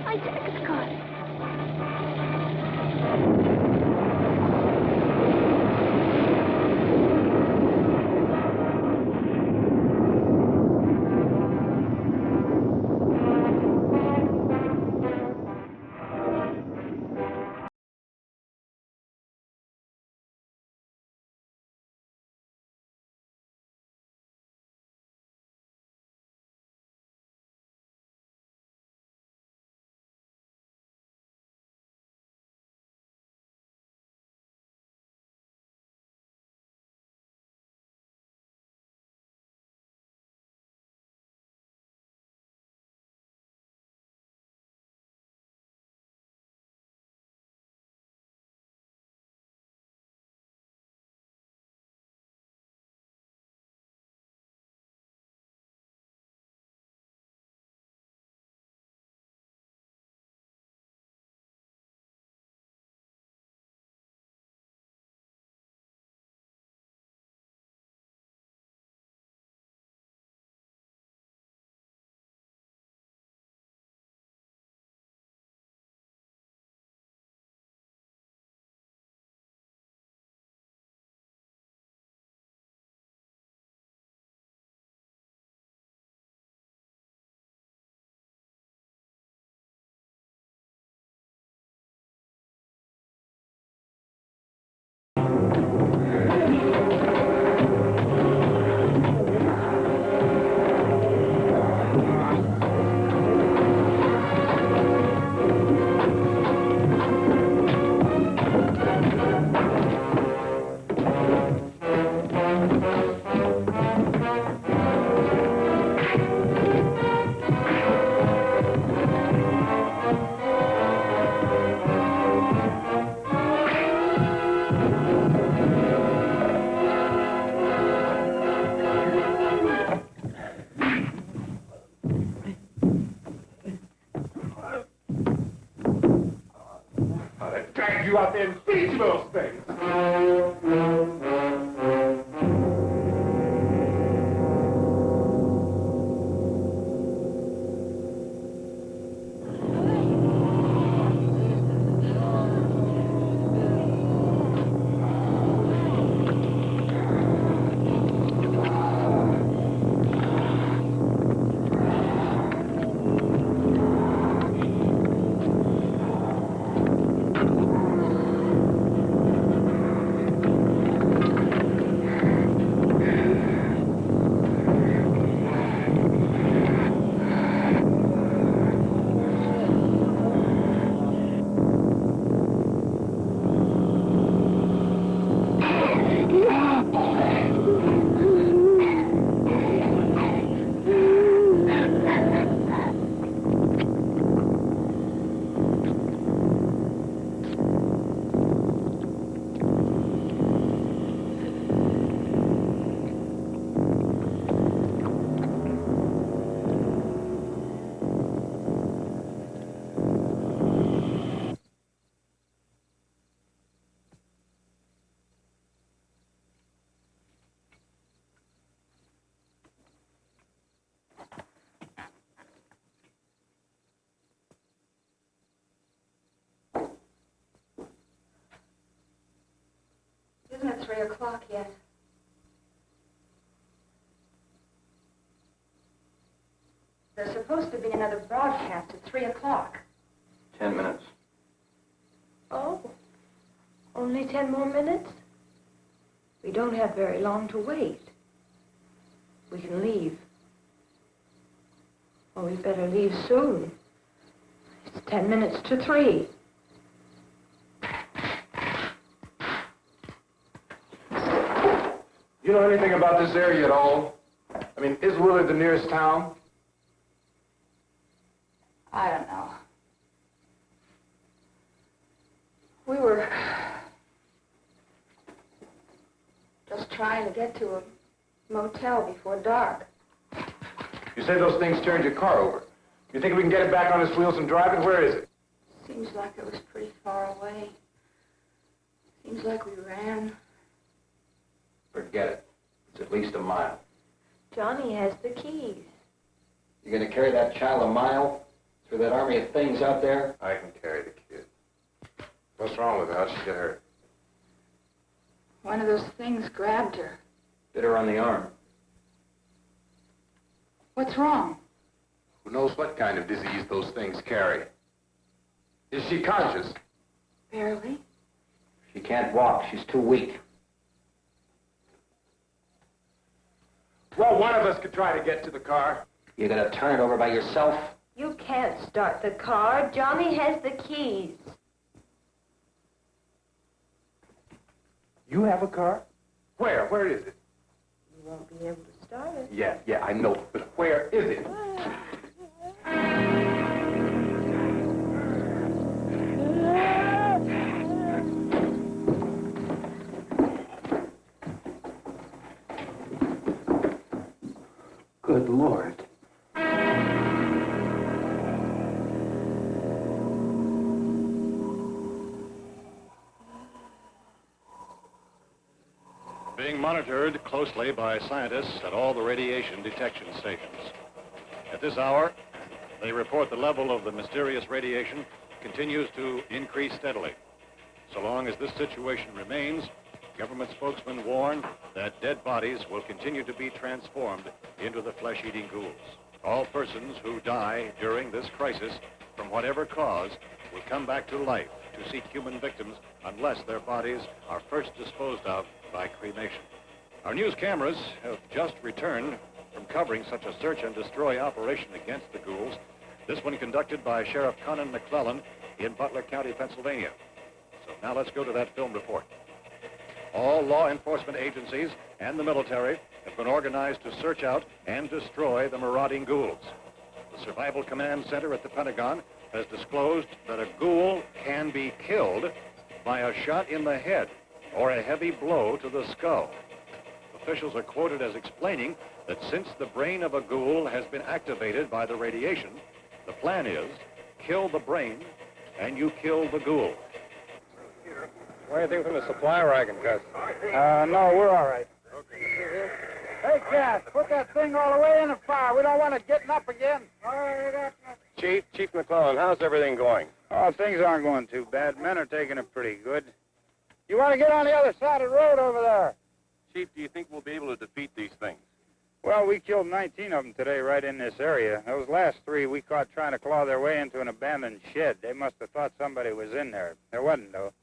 My jacket's caught. Drag you out there and feed you those things. Isn't it 3 o'clock yet? There's supposed to be another broadcast at 3 o'clock. 10 minutes. Only 10 more minutes? We don't have very long to wait. We can leave. Well, we better leave soon. It's 10 minutes to 3. You know anything about this area at all? I mean, is Willard the nearest town? I don't know. We were just trying to get to a motel before dark. You say those things turned your car over. You think we can get it back on its wheels and drive it? Where is it? Seems like it was pretty far away. Seems like we ran. Forget it. It's at least a mile. Johnny has the keys. You gonna carry that child a mile through that army of things out there? I can carry the kid. What's wrong with her? How'd she get hurt? One of those things grabbed her. Bit her on the arm. What's wrong? Who knows what kind of disease those things carry? Is she conscious? Barely. She can't walk. She's too weak. Well, one of us could try to get to the car. You gonna turn it over by yourself? You can't start the car. Johnny has the keys. You have a car? Where? Where is it? You won't be able to start it. Yeah, I know. But where is it? Good Lord. Being monitored closely by scientists at all the radiation detection stations. At this hour, they report the level of the mysterious radiation continues to increase steadily. So long as this situation remains, government spokesmen warn that dead bodies will continue to be transformed into the flesh-eating ghouls. All persons who die during this crisis, from whatever cause, will come back to life to seek human victims unless their bodies are first disposed of by cremation. Our news cameras have just returned from covering such a search and destroy operation against the ghouls, this one conducted by Sheriff Conan McClellan in Butler County, Pennsylvania. So now let's go to that film report. All law enforcement agencies and the military have been organized to search out and destroy the marauding ghouls. The Survival Command Center at the Pentagon has disclosed that a ghoul can be killed by a shot in the head or a heavy blow to the skull. Officials are quoted as explaining that since the brain of a ghoul has been activated by the radiation, the plan is kill the brain and you kill the ghoul. Anything from the supply wagon, Gus? No, we're all right. Hey, Cass, put that thing all the way in the fire. We don't want it getting up again. Chief McClellan, how's everything going? Oh, things aren't going too bad. Men are taking it pretty good. You want to get on the other side of the road over there? Chief, do you think we'll be able to defeat these things? Well, we killed 19 of them today right in this area. Those last 3 we caught trying to claw their way into an abandoned shed. They must have thought somebody was in there. There wasn't, though.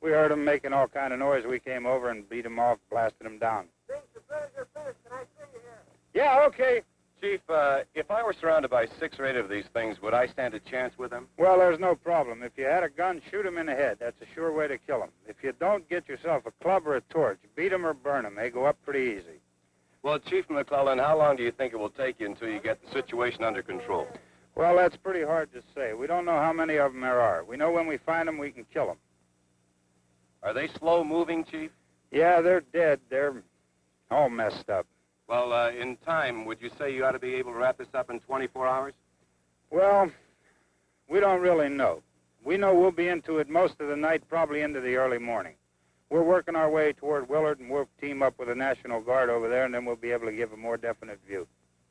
We heard them making all kind of noise. We came over and beat them off, blasted them down. Things are finished. Can I see you here? Yeah, okay. Chief, if I were surrounded by 6 or 8 of these things, would I stand a chance with them? Well, there's no problem. If you had a gun, shoot them in the head. That's a sure way to kill them. If you don't, get yourself a club or a torch. Beat them or burn them. They go up pretty easy. Well, Chief McClellan, how long do you think it will take you until you get the situation under control? Well, that's pretty hard to say. We don't know how many of them there are. We know when we find them, we can kill them. Are they slow-moving, Chief? Yeah, they're dead. They're all messed up. Well, in time, would you say you ought to be able to wrap this up in 24 hours? Well, we don't really know. We know we'll be into it most of the night, probably into the early morning. We're working our way toward Willard, and we'll team up with the National Guard over there, and then we'll be able to give a more definite view.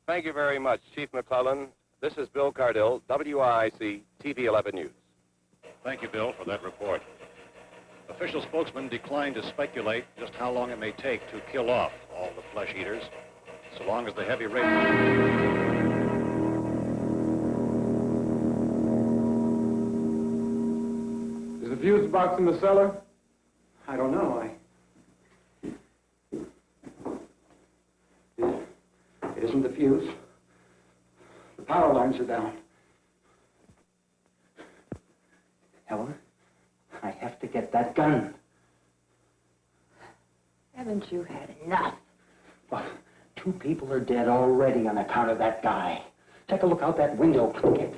Thank you very much, Chief McClellan. This is Bill Cardill, WIC TV 11 News. Thank you, Bill, for that report. Official spokesmen declined to speculate just how long it may take to kill off all the flesh eaters, so long as the heavy radiation... Is the fuse box in the cellar? I don't know. It isn't the fuse. The power lines are down. Helen, I have to get that gun. Haven't you had enough? Well, 2 people are dead already on account of that guy. Take a look out that window, Plunkett.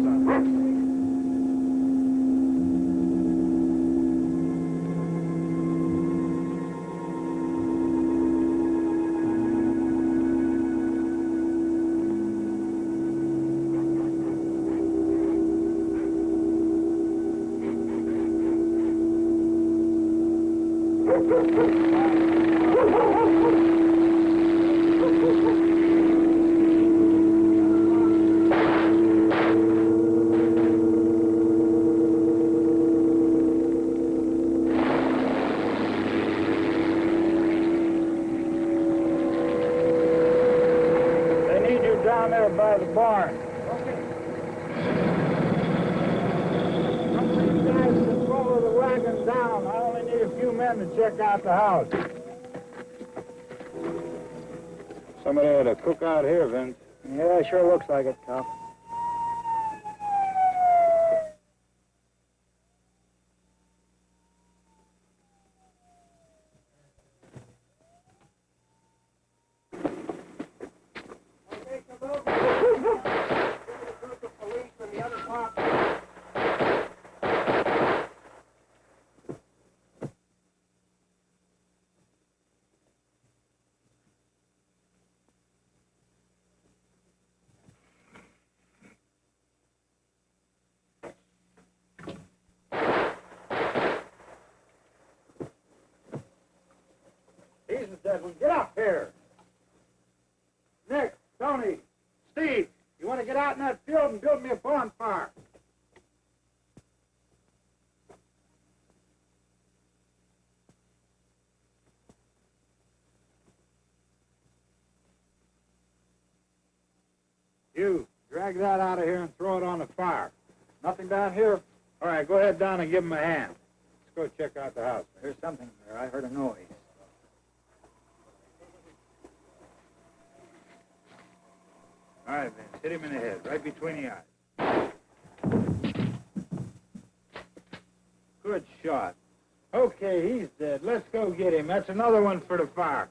son. Down there by the barn. Okay. Some of these guys can follow the wagon down. I only need a few men to check out the house. Somebody had a cook out here, Vince. Yeah, sure looks like it, Tom. Get up here. Nick, Tony, Steve, you want to get out in that field and build me a bonfire? You, drag that out of here and throw it on the fire. Nothing down here? All right, go ahead down and give him a hand. Let's go check out the house. There's something there. I heard a noise. All right, Vince, hit him in the head, right between the eyes. Good shot. Okay, he's dead. Let's go get him. That's another one for the fire.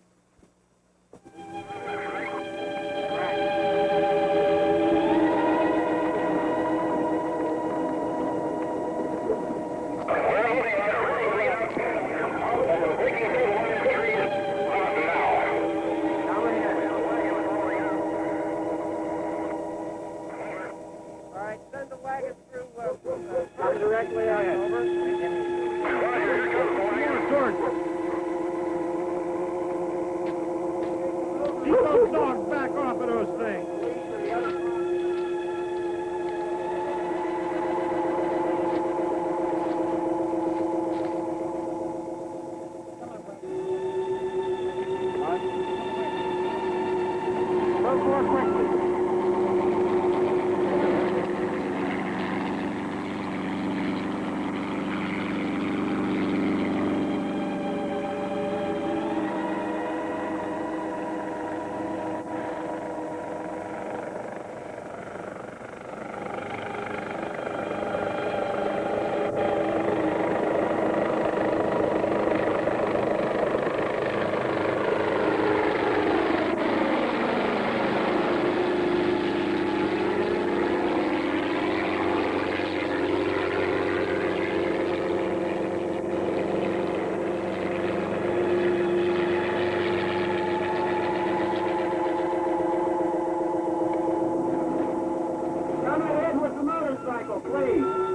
Directly out, over. Keep those dogs back off of those things. Go more quickly. Come ahead with the motorcycle, please.